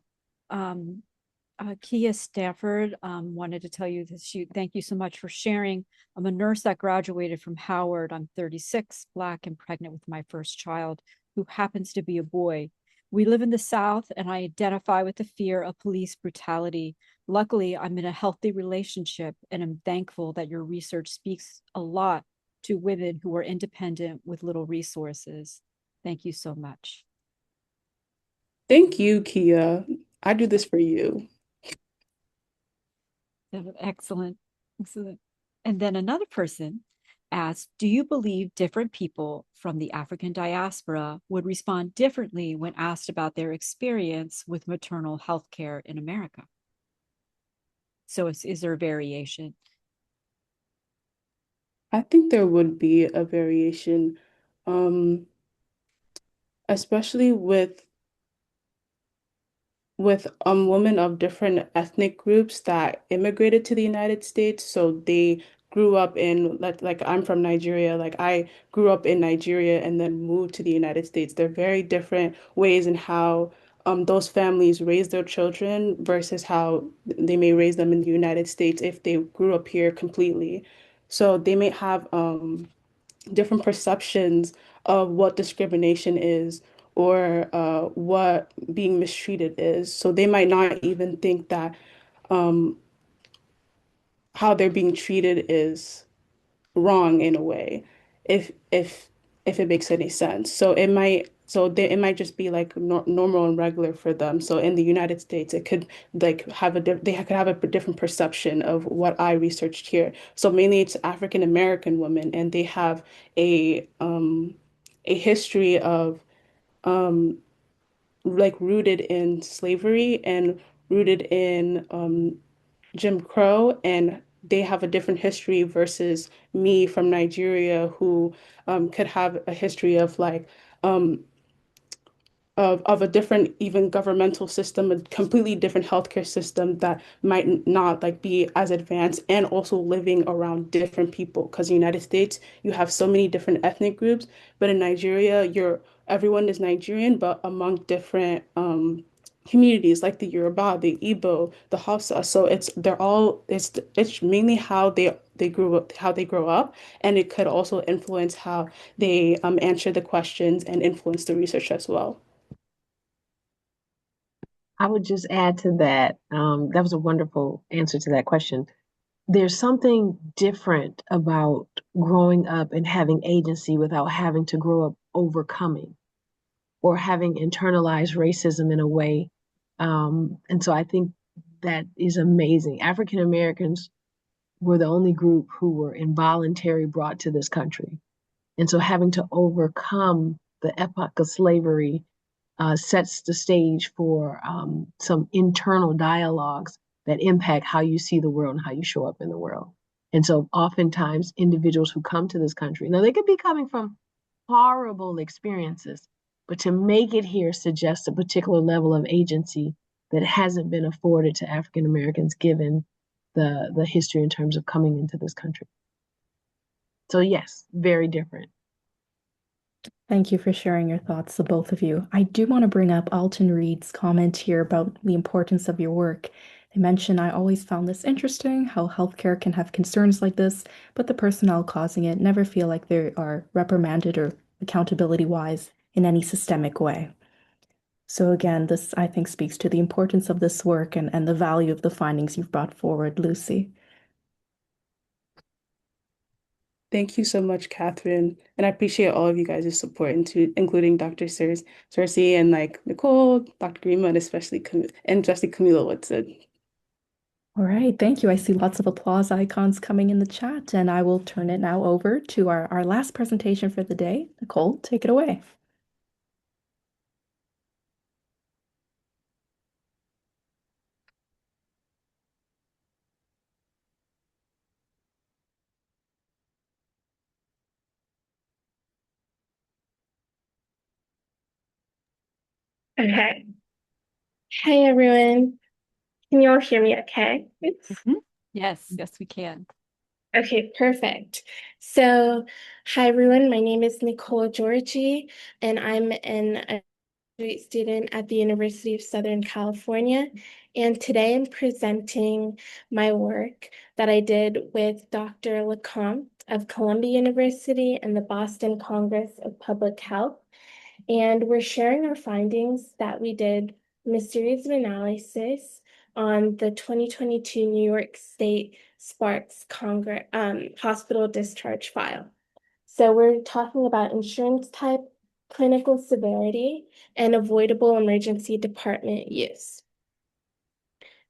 Kia Stafford wanted to tell you this. Thank you so much for sharing. I'm a nurse that graduated from Howard. I'm 36, Black, and pregnant with my first child, who happens to be a boy. We live in the South, and I identify with the fear of police brutality. Luckily, I'm in a healthy relationship, and I'm thankful that your research speaks a lot to women who are independent with little resources. Thank you so much. Thank you, Kia. I do this for you. Excellent. Excellent. And then another person asked, do you believe different people from the African diaspora would respond differently when asked about their experience with maternal health care in America? So is there a variation? I think there would be a variation, um, especially with women of different ethnic groups that immigrated to the United States. So they grew up in like I'm from Nigeria, like I grew up in Nigeria and then moved to the United States. They're very different ways in how those families raise their children versus how they may raise them in the United States if they grew up here completely. So they may have different perceptions of what discrimination is or what being mistreated is. So they might not even think that um, how they're being treated is wrong in a way, if if if it makes any sense. It might just be like normal and regular for them. So in the United States, it could like they could have a different perception of what I researched here. So mainly it's African American women, and they have a history of um like rooted in slavery and rooted in Jim Crow, and they have a different history versus me from Nigeria, who could have a history of like um, of a different even governmental system, a completely different healthcare system that might not like be as advanced, and also living around different people. Because in the United States, you have so many different ethnic groups, but in Nigeria, everyone is Nigerian, but among different communities like the Yoruba, the Igbo, the Hausa. So it's mainly how they grew up, how they grow up, and it could also influence how they answer the questions and influence the research as well. I would just add to that. That was a wonderful answer to that question. There's something different about growing up and having agency without having to grow up overcoming or having internalized racism in a way. And so I think that is amazing. African Americans were the only group who were involuntary brought to this country. And so having to overcome the epoch of slavery sets the stage for some internal dialogues that impact how you see the world and how you show up in the world. And so oftentimes individuals who come to this country, now they could be coming from horrible experiences, but to make it here suggests a particular level of agency that hasn't been afforded to African Americans given the history in terms of coming into this country. So yes, very different. Thank you for sharing your thoughts, the both of you. I do want to bring up Alton Reed's comment here about the importance of your work. They mention, I always found this interesting, how healthcare can have concerns like this, but the personnel causing it never feel like they are reprimanded or accountability-wise in any systemic way. So again, this I think speaks to the importance of this work and the value of the findings you've brought forward, Lucy. Thank you so much, Catherine. And I appreciate all of you guys' support, including Dr. Cersei and like Nicole, Dr. Grima, and especially Camila Woodson. All right, thank you. I see lots of applause icons coming in the chat, and I will turn it now over to our last presentation for the day. Nicole, take it away. Okay. Hey everyone. Can you all hear me okay? Yes, yes, we can. Okay, perfect. So, hi everyone. My name is Nicole Georgie, and I'm a graduate student at the University of Southern California. And today I'm presenting my work that I did with Dr. LeCompte of Columbia University and the Boston Congress of Public Health. And we're sharing our findings that we did in a series of analysis on the 2022 New York State Sparks Congress hospital discharge file. So we're talking about insurance type, clinical severity, and avoidable emergency department use.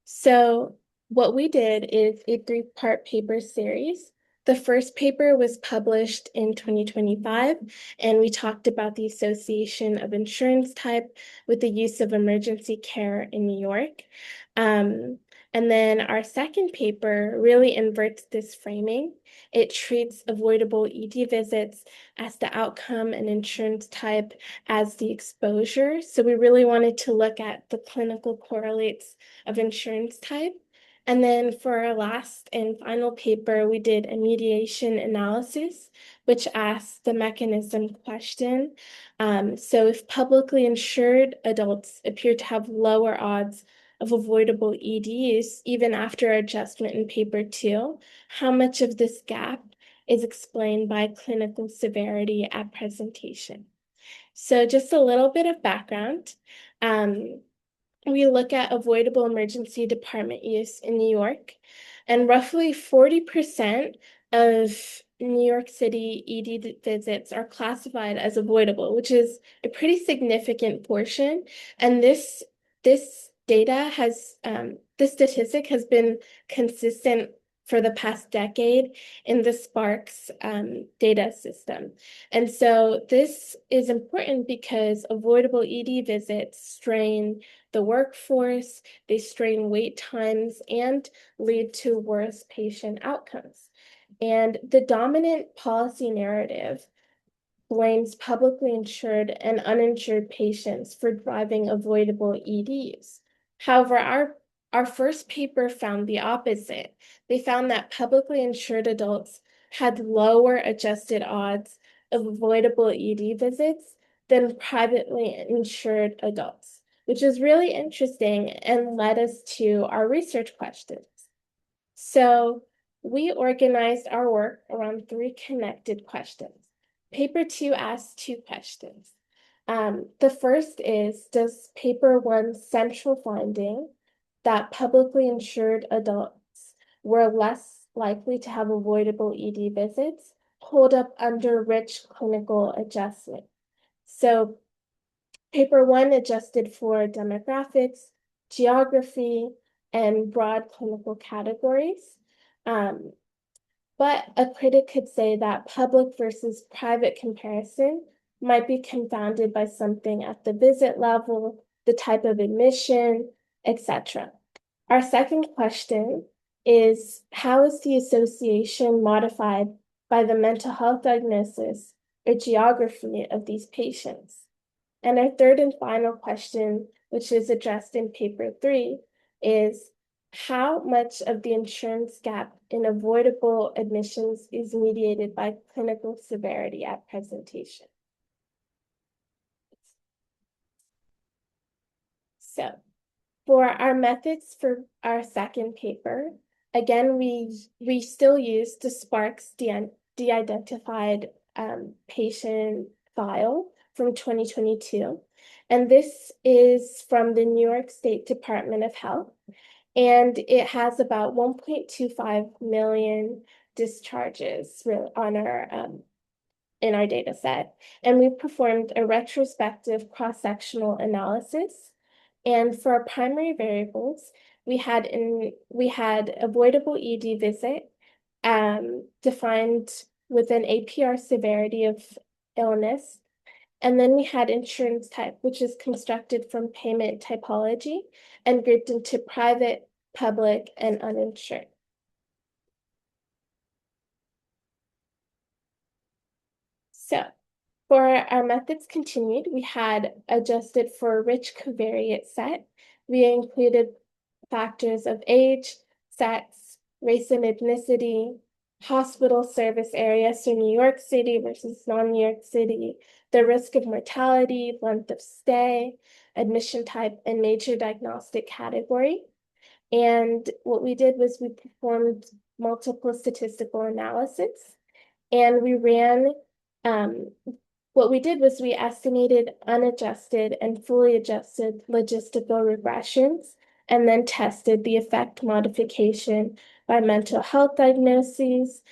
So what we did is a three-part paper series. The first paper was published in 2025, and we talked about the association of insurance type with the use of emergency care in New York. And then our second paper really inverts this framing. It treats avoidable ED visits as the outcome and insurance type as the exposure. So we really wanted to look at the clinical correlates of insurance type. And then for our last and final paper, we did a mediation analysis, which asked the mechanism question. So if publicly insured adults appear to have lower odds of avoidable EDs, even after adjustment in paper 2, how much of this gap is explained by clinical severity at presentation? So just a little bit of background. We look at avoidable emergency department use in New York, and roughly 40% of New York City ED visits are classified as avoidable, which is a pretty significant portion. And this data has this statistic has been consistent for the past decade in the Sparks data system. And so this is important because avoidable ED visits strain the workforce, they strain wait times, and lead to worse patient outcomes. And the dominant policy narrative blames publicly insured and uninsured patients for driving avoidable EDs. However, our first paper found the opposite. They found that publicly insured adults had lower adjusted odds of avoidable ED visits than privately insured adults, which is really interesting and led us to our research questions. So we organized our work around 3 connected questions. Paper 2 asks 2 questions. The first is, does paper 1's central finding that publicly insured adults were less likely to have avoidable ED visits hold up under rich clinical adjustment? So paper 1 adjusted for demographics, geography, and broad clinical categories. But a critic could say that public versus private comparison might be confounded by something at the visit level, the type of admission, etc. Our second question is, how is the association modified by the mental health diagnosis or geography of these patients? And our third and final question, which is addressed in paper 3, is how much of the insurance gap in avoidable admissions is mediated by clinical severity at presentation? So for our methods for our second paper, again, we still use the Sparks de-identified patient file from 2022. And this is from the New York State Department of Health. And it has about 1.25 million discharges on our in our data set. And we performed a retrospective cross-sectional analysis. And for our primary variables, we had avoidable ED visit defined with an APR severity of illness. And then we had insurance type, which is constructed from payment typology and grouped into private, public, and uninsured. So for our methods continued, we had adjusted for a rich covariate set. We included factors of age, sex, race and ethnicity, hospital service area, so New York City versus non-New York City, the risk of mortality, length of stay, admission type, and major diagnostic category. And what we did was we performed multiple statistical analysis, and we ran what we did was we estimated unadjusted and fully adjusted logistical regressions and then tested the effect modification by mental health diagnoses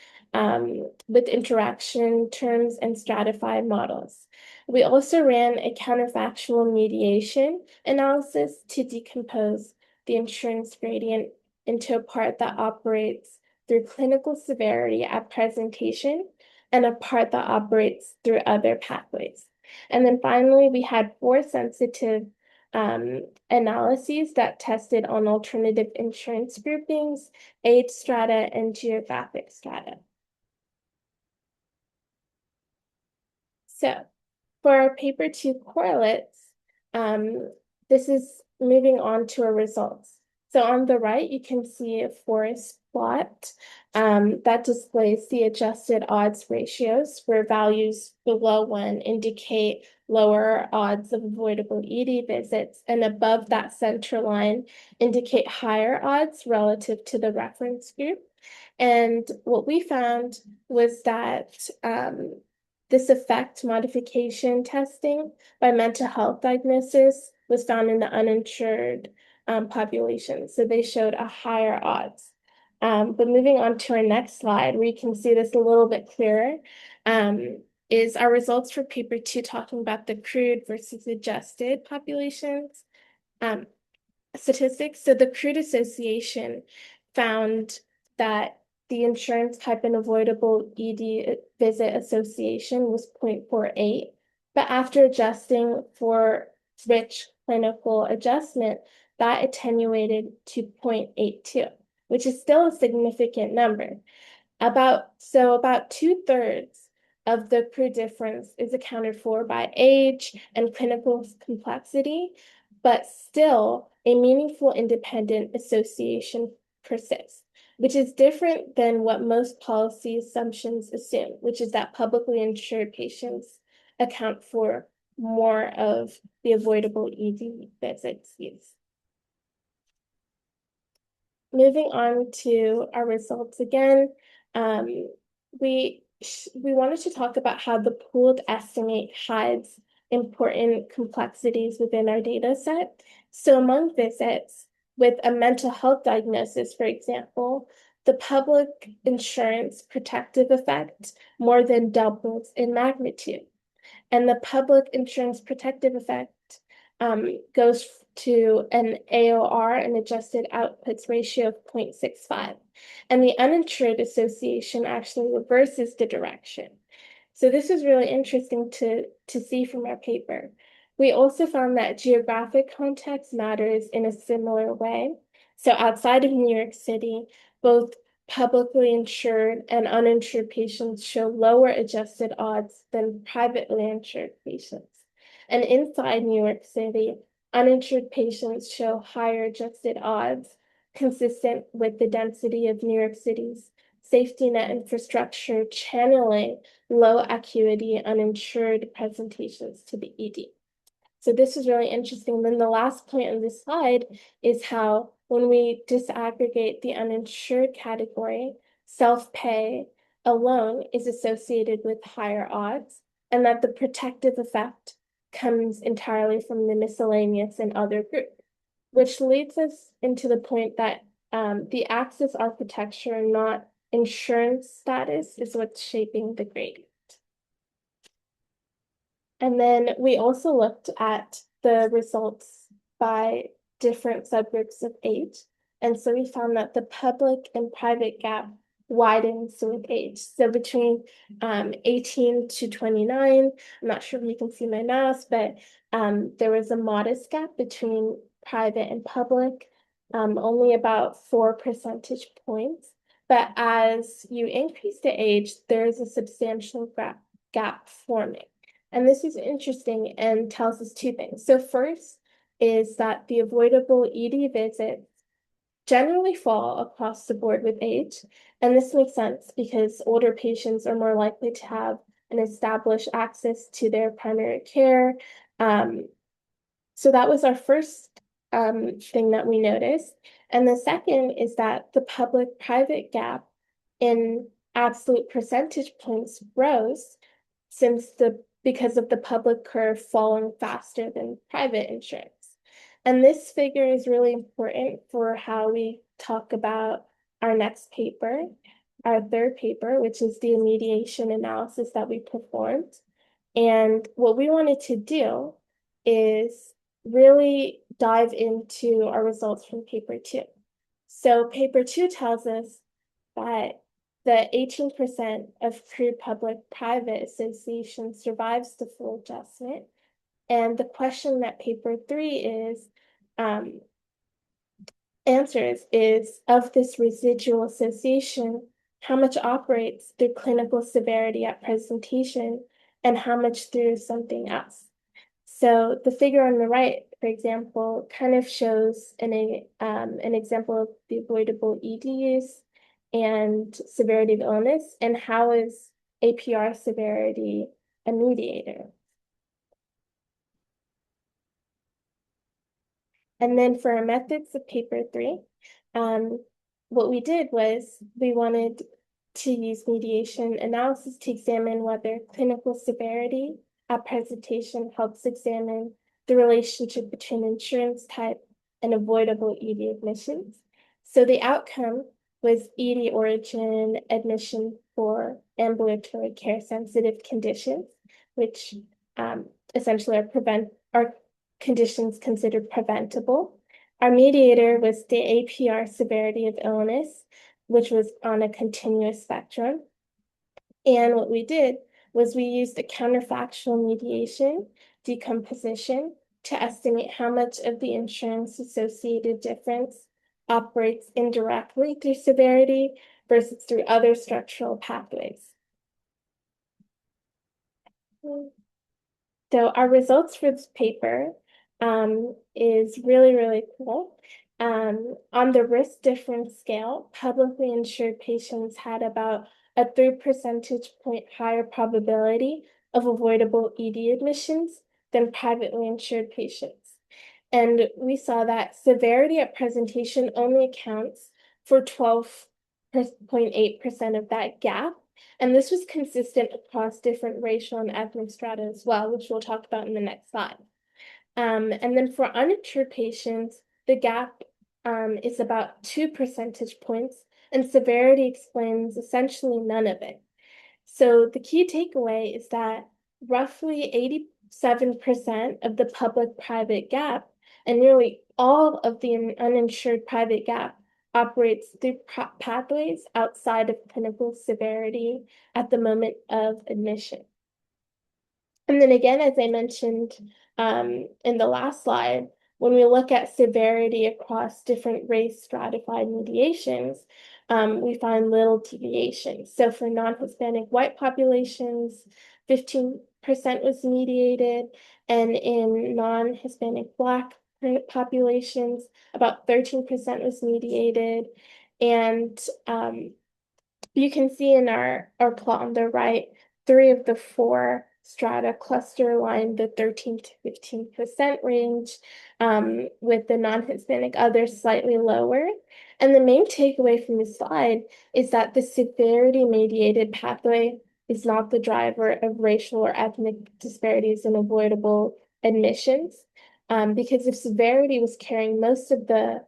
with interaction terms and stratified models. We also ran a counterfactual mediation analysis to decompose the insurance gradient into a part that operates through clinical severity at presentation and a part that operates through other pathways. And then finally, we had 4 sensitive analyses that tested on alternative insurance groupings, age strata, and geographic strata. So for our paper 2 correlates, this is moving on to our results. So on the right, you can see a forest plot that displays the adjusted odds ratios where values below 1 indicate lower odds of avoidable ED visits, and above that center line indicate higher odds relative to the reference group. And what we found was that This effect modification testing by mental health diagnosis was found in the uninsured population. So they showed a higher odds. But moving on to our next slide, where you can see this a little bit clearer, is our results for paper 2 talking about the crude versus adjusted populations statistics. So the crude association found that the insurance type and avoidable ED visit association was 0.48, but after adjusting for rich clinical adjustment, that attenuated to 0.82, which is still a significant number. About 2/3 of the crude difference is accounted for by age and clinical complexity, but still a meaningful independent association persists, which is different than what most policy assumptions assume, which is that publicly insured patients account for more of the avoidable ED visits used. Moving on to our results again, we wanted to talk about how the pooled estimate hides important complexities within our data set. So among visits with a mental health diagnosis, for example, the public insurance protective effect more than doubles in magnitude. And the public insurance protective effect goes to an AOR, an adjusted outputs ratio of 0.65. And the uninsured association actually reverses the direction. So this is really interesting to see from our paper. We also found that geographic context matters in a similar way. So outside of New York City, both publicly insured and uninsured patients show lower adjusted odds than privately insured patients. And inside New York City, uninsured patients show higher adjusted odds, consistent with the density of New York City's safety net infrastructure channeling low acuity uninsured presentations to the ED. So this is really interesting. Then the last point on this slide is how when we disaggregate the uninsured category, self-pay alone is associated with higher odds, and that the protective effect comes entirely from the miscellaneous and other group, which leads us into the point that the access architecture, not insurance status, is what's shaping the gradient. And then we also looked at the results by different subgroups of age. And so we found that the public and private gap widens with age. So between 18 to 29, I'm not sure if you can see my mouse, but there was a modest gap between private and public, only about 4 percentage points. But as you increase the age, there's a substantial gap forming. And this is interesting and tells us two things. So first is that the avoidable ED visits generally fall across the board with age. And this makes sense because older patients are more likely to have an established access to their primary care. So that was our first thing that we noticed. And the second is that the public-private gap in absolute percentage points grows because of the public curve falling faster than private insurance. And this figure is really important for how we talk about our next paper, our third paper, which is the remediation analysis that we performed. And what we wanted to do is really dive into our results from paper 2. So paper 2 tells us that the 18% of crude public-private association survives the full adjustment. And the question that paper 3 answers is, of this residual association, how much operates through clinical severity at presentation and how much through something else? So the figure on the right, for example, kind of shows an example of the avoidable ED use and severity of illness, and how is APR severity a mediator? And then for our methods of paper 3, what we did was we wanted to use mediation analysis to examine whether clinical severity at presentation helps examine the relationship between insurance type and avoidable ED admissions. So the outcome was ED origin admission for ambulatory care sensitive conditions, which essentially are conditions considered preventable. Our mediator was the APR severity of illness, which was on a continuous spectrum. And what we did was we used a counterfactual mediation decomposition to estimate how much of the insurance-associated difference operates indirectly through severity versus through other structural pathways. So our results for this paper is really, really cool. On the risk difference scale, publicly insured patients had about a 3 percentage point higher probability of avoidable ED admissions than privately insured patients. And we saw that severity at presentation only accounts for 12.8% of that gap. And this was consistent across different racial and ethnic strata as well, which we'll talk about in the next slide. And then for uninsured patients, the gap is about 2 percentage points, and severity explains essentially none of it. So the key takeaway is that roughly 87% of the public-private gap and nearly all of the uninsured private gap operates through pathways outside of clinical severity at the moment of admission. And then again, as I mentioned in the last slide, when we look at severity across different race stratified mediations, we find little deviation. So for non-Hispanic white populations, 15% was mediated, and in non-Hispanic Black populations, about 13% was mediated. And you can see in our plot on the right, 3 of the 4 strata cluster align the 13 to 15% range, with the non-Hispanic others slightly lower. And the main takeaway from this slide is that the severity-mediated pathway is not the driver of racial or ethnic disparities in avoidable admissions, because if severity was carrying most of the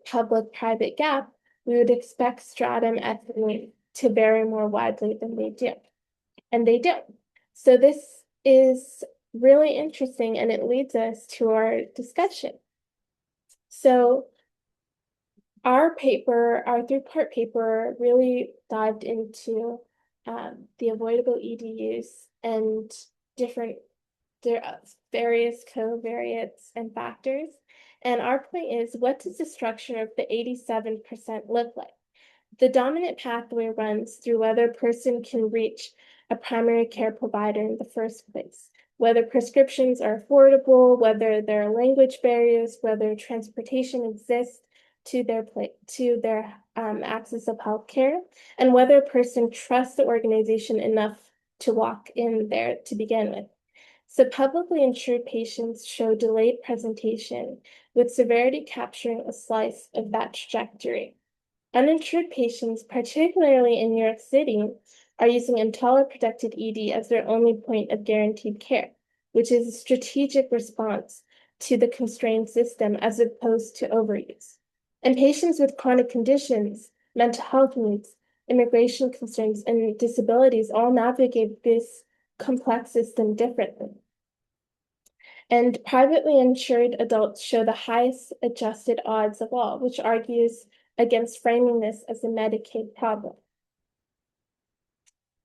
public-private gap, we would expect stratum ethnicity to vary more widely than they do. And they don't. So this is really interesting, and it leads us to our discussion. So our paper, our 3-part paper, really dived into the avoidable ED use and various covariates and factors. And our point is, what does the structure of the 87% look like? The dominant pathway runs through whether a person can reach a primary care provider in the first place, whether prescriptions are affordable, whether there are language barriers, whether transportation exists to their access of healthcare, and whether a person trusts the organization enough to walk in there to begin with. So publicly insured patients show delayed presentation, with severity capturing a slice of that trajectory. Uninsured patients, particularly in New York City, are using EMTALA-protected ED as their only point of guaranteed care, which is a strategic response to the constrained system as opposed to overuse. And patients with chronic conditions, mental health needs, immigration concerns, and disabilities all navigate this complex system differently. And privately insured adults show the highest adjusted odds of all, which argues against framing this as a Medicaid problem.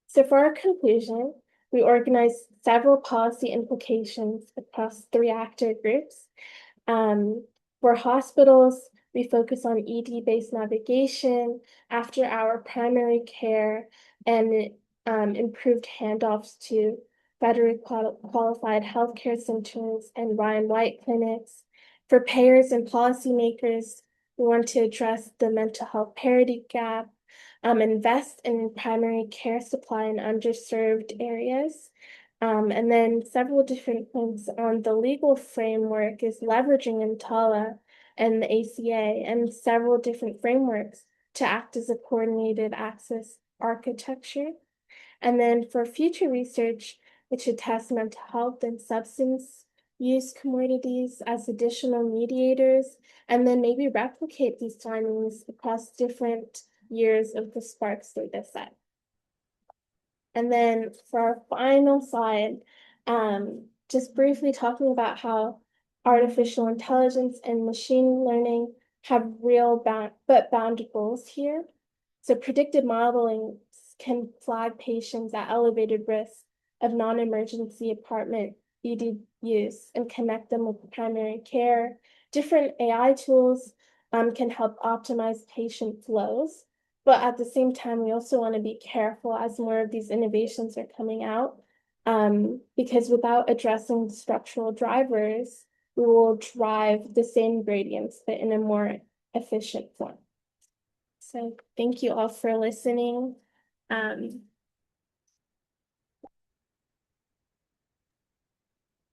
So for our conclusion, we organized several policy implications across 3 actor groups. For hospitals, we focus on ED-based navigation, after-hour primary care, and improved handoffs to federally qualified healthcare centers and Ryan White clinics. For payers and policymakers, we want to address the mental health parity gap, invest in primary care supply in underserved areas. And then several different points on the legal framework is leveraging EMTALA and the ACA and several different frameworks to act as a coordinated access architecture. And then for future research, it should test mental health and substance use comorbidities as additional mediators, and then maybe replicate these findings across different years of the SPARKS data set. And then for our final slide, just briefly talking about how artificial intelligence and machine learning have real but bounded roles here. So predictive modeling can flag patients at elevated risk of non-emergency apartment ED use and connect them with primary care. Different AI tools can help optimize patient flows. But at the same time, we also want to be careful as more of these innovations are coming out, because without addressing structural drivers, we will drive the same gradients, but in a more efficient form. So thank you all for listening.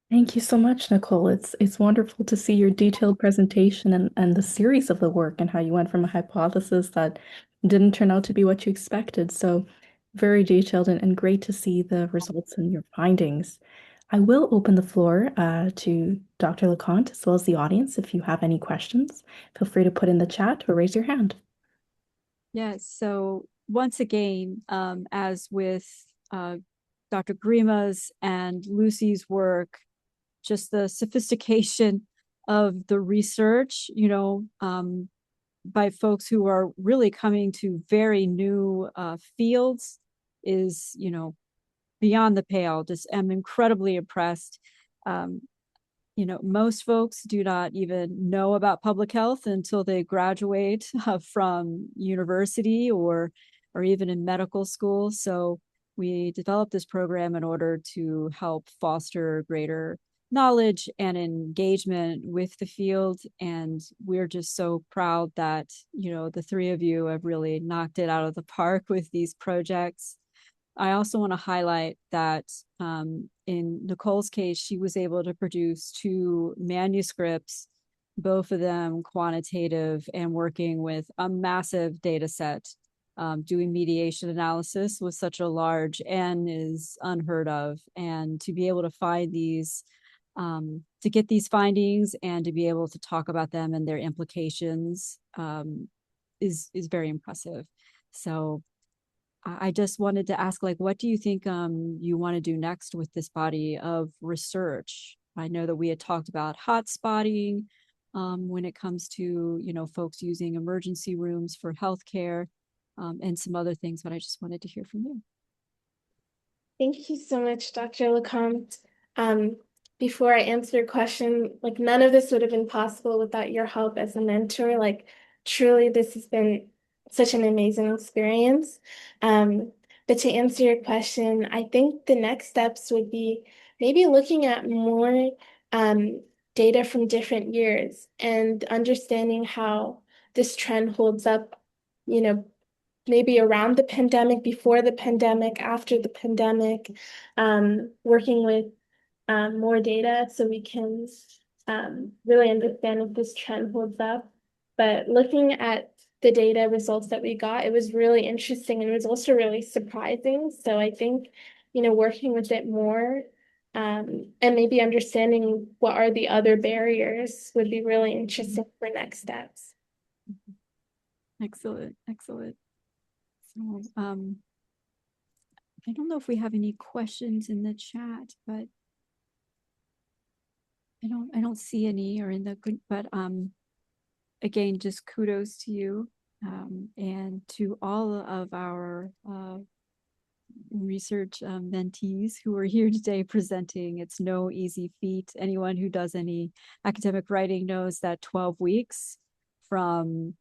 Thank you so much, Nicole. It's wonderful to see your detailed presentation and the series of the work and how you went from a hypothesis that didn't turn out to be what you expected. So very detailed and great to see the results and your findings. I will open the floor to Dr. LeConte as well as the audience. If you have any questions, feel free to put in the chat or raise your hand. Yes, so once again, as with Dr. Grima's and Lucy's work, just the sophistication of the research, by folks who are really coming to very new fields is, beyond the pale. Just am incredibly impressed. Most folks do not even know about public health until they graduate from university or even in medical school. So we developed this program in order to help foster greater knowledge and engagement with the field. And we're just so proud that, the three of you have really knocked it out of the park with these projects. I also want to highlight that in Nicole's case, she was able to produce 2 manuscripts, both of them quantitative and working with a massive data set. Doing mediation analysis with such a large N is unheard of. And to be able to find these, to get these findings and to be able to talk about them and their implications is very impressive. So I just wanted to ask, what do you think you want to do next with this body of research? I know that we had talked about hotspotting when it comes to, folks using emergency rooms for healthcare and some other things, but I just wanted to hear from you. Thank you so much, Dr. LeComte. Before I answer your question, none of this would have been possible without your help as a mentor. Truly, this has been such an amazing experience. But to answer your question, I think the next steps would be maybe looking at more data from different years and understanding how this trend holds up, maybe around the pandemic, before the pandemic, after the pandemic, working with more data so we can really understand if this trend holds up. But looking at the data results that we got, it was really interesting and it was also really surprising. So I think, working with it more and maybe understanding what are the other barriers would be really interesting for next steps. Excellent, excellent. So I don't know if we have any questions in the chat, but I don't see any or in the good, but again, just kudos to you and to all of our research mentees who are here today presenting. It's no easy feat. Anyone who does any academic writing knows that 12 weeks from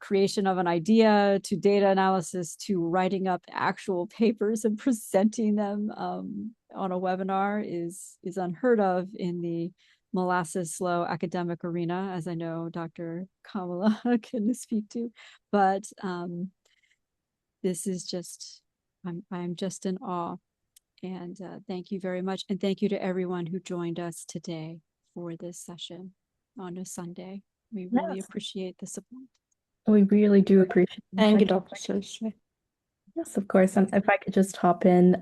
creation of an idea to data analysis to writing up actual papers and presenting them on a webinar is unheard of in the molasses slow academic arena, as I know Dr. Kamala can speak to. But this is just, I'm just in awe. And thank you very much. And thank you to everyone who joined us today for this session on a Sunday. We really appreciate the support. We really do appreciate it. Thank you, Dr. Cersei. Yes, of course. And if I could just hop in,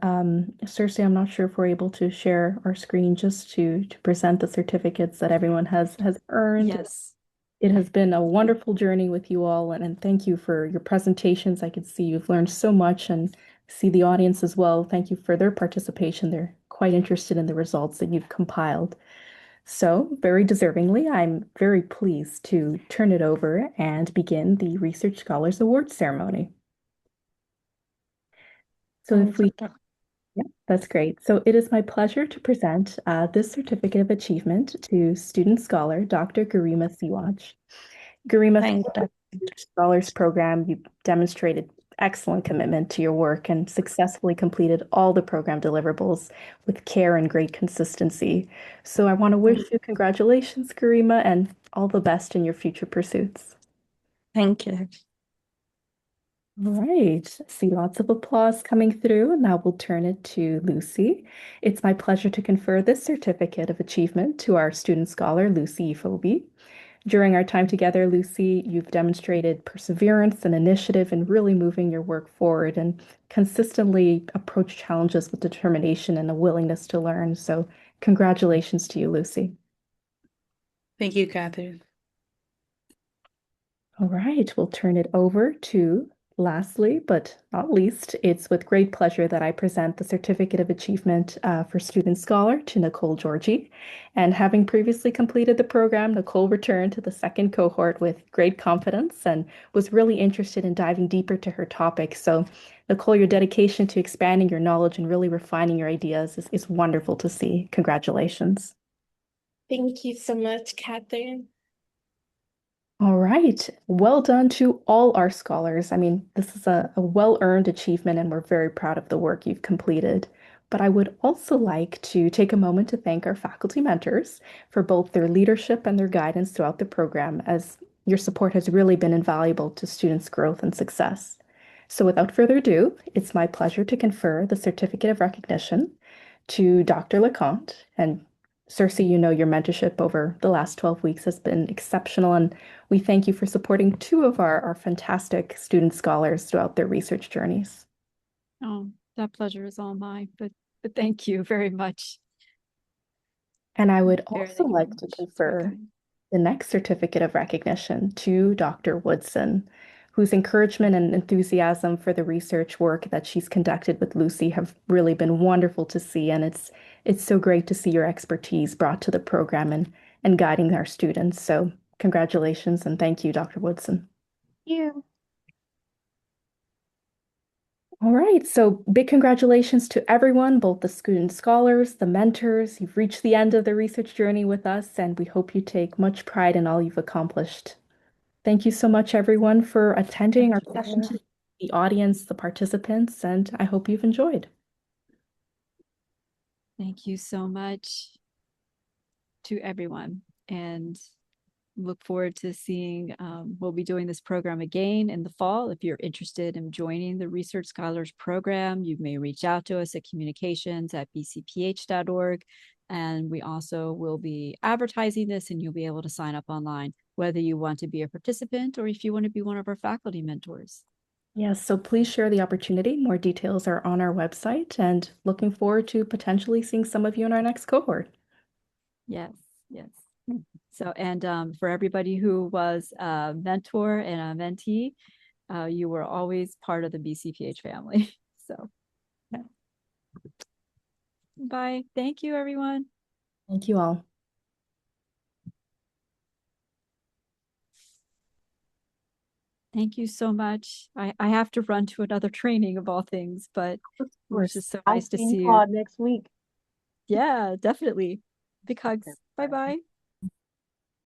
Cersei, I'm not sure if we're able to share our screen just to present the certificates that everyone has earned. Yes. It has been a wonderful journey with you all, and thank you for your presentations. I could see you've learned so much and see the audience as well. Thank you for their participation. They're quite interested in the results that you've compiled. So, very deservingly, I'm very pleased to turn it over and begin the Research Scholars Award ceremony. So if we, yeah, that's great. So it is my pleasure to present this certificate of achievement to student scholar Dr. Garima Siwaj. Garima, Thank through you. the Scholars Program, you demonstrated excellent commitment to your work and successfully completed all the program deliverables with care and great consistency. So I want to wish you congratulations, Garima, and all the best in your future pursuits. Thank you. All right, see lots of applause coming through. Now we'll turn it to Lucy. It's my pleasure to confer this certificate of achievement to our student scholar, Lucy Ifobi. During our time together, Lucy, you've demonstrated perseverance and initiative in really moving your work forward and consistently approach challenges with determination and a willingness to learn. So congratulations to you, Lucy. Thank you, Catherine. All right, we'll turn it over to, lastly, but not least, it's with great pleasure that I present the Certificate of Achievement for Student Scholar to Nicole Georgie. And having previously completed the program, Nicole returned to the second cohort with great confidence and was really interested in diving deeper to her topic. So, Nicole, your dedication to expanding your knowledge and really refining your ideas is wonderful to see. Congratulations. Thank you so much, Catherine. All right. Well done to all our scholars. I mean, this is a well-earned achievement, and we're very proud of the work you've completed. But I would also like to take a moment to thank our faculty mentors for both their leadership and their guidance throughout the program, as your support has really been invaluable to students' growth and success. So without further ado, it's my pleasure to confer the Certificate of Recognition to Dr. LeConte. And Cersei, you know your mentorship over the last 12 weeks has been exceptional, and we thank you for supporting two of our fantastic student scholars throughout their research journeys. Oh, that pleasure is all mine, but thank you very much. And I would Very also like to much. confer Okay. the next certificate of recognition to Dr. Woodson, whose encouragement and enthusiasm for the research work that she's conducted with Lucy have really been wonderful to see. And it's so great to see your expertise brought to the program and guiding our students. So congratulations and thank you, Dr. Woodson. Thank you. All right, so big congratulations to everyone, both the student scholars, the mentors. You've reached the end of the research journey with us, and we hope you take much pride in all you've accomplished. Thank you so much, everyone, for attending our session today, the audience, the participants, and I hope you've enjoyed. Thank you so much to everyone, and look forward to seeing, we'll be doing this program again in the fall. If you're interested in joining the Research Scholars Program, you may reach out to us at communications@bcph.org. And we also will be advertising this, and you'll be able to sign up online, whether you want to be a participant or if you want to be one of our faculty mentors. Yes, so please share the opportunity. More details are on our website, and looking forward to potentially seeing some of you in our next cohort. Yes, yes. So, and for everybody who was a mentor and a mentee, you were always part of the BCPH family. So, yeah. Bye. Thank you, everyone. Thank you all. Thank you so much. I have to run to another training of all things, but it was just so nice to see you. Next week. Yeah, definitely. Big hugs. Bye-bye.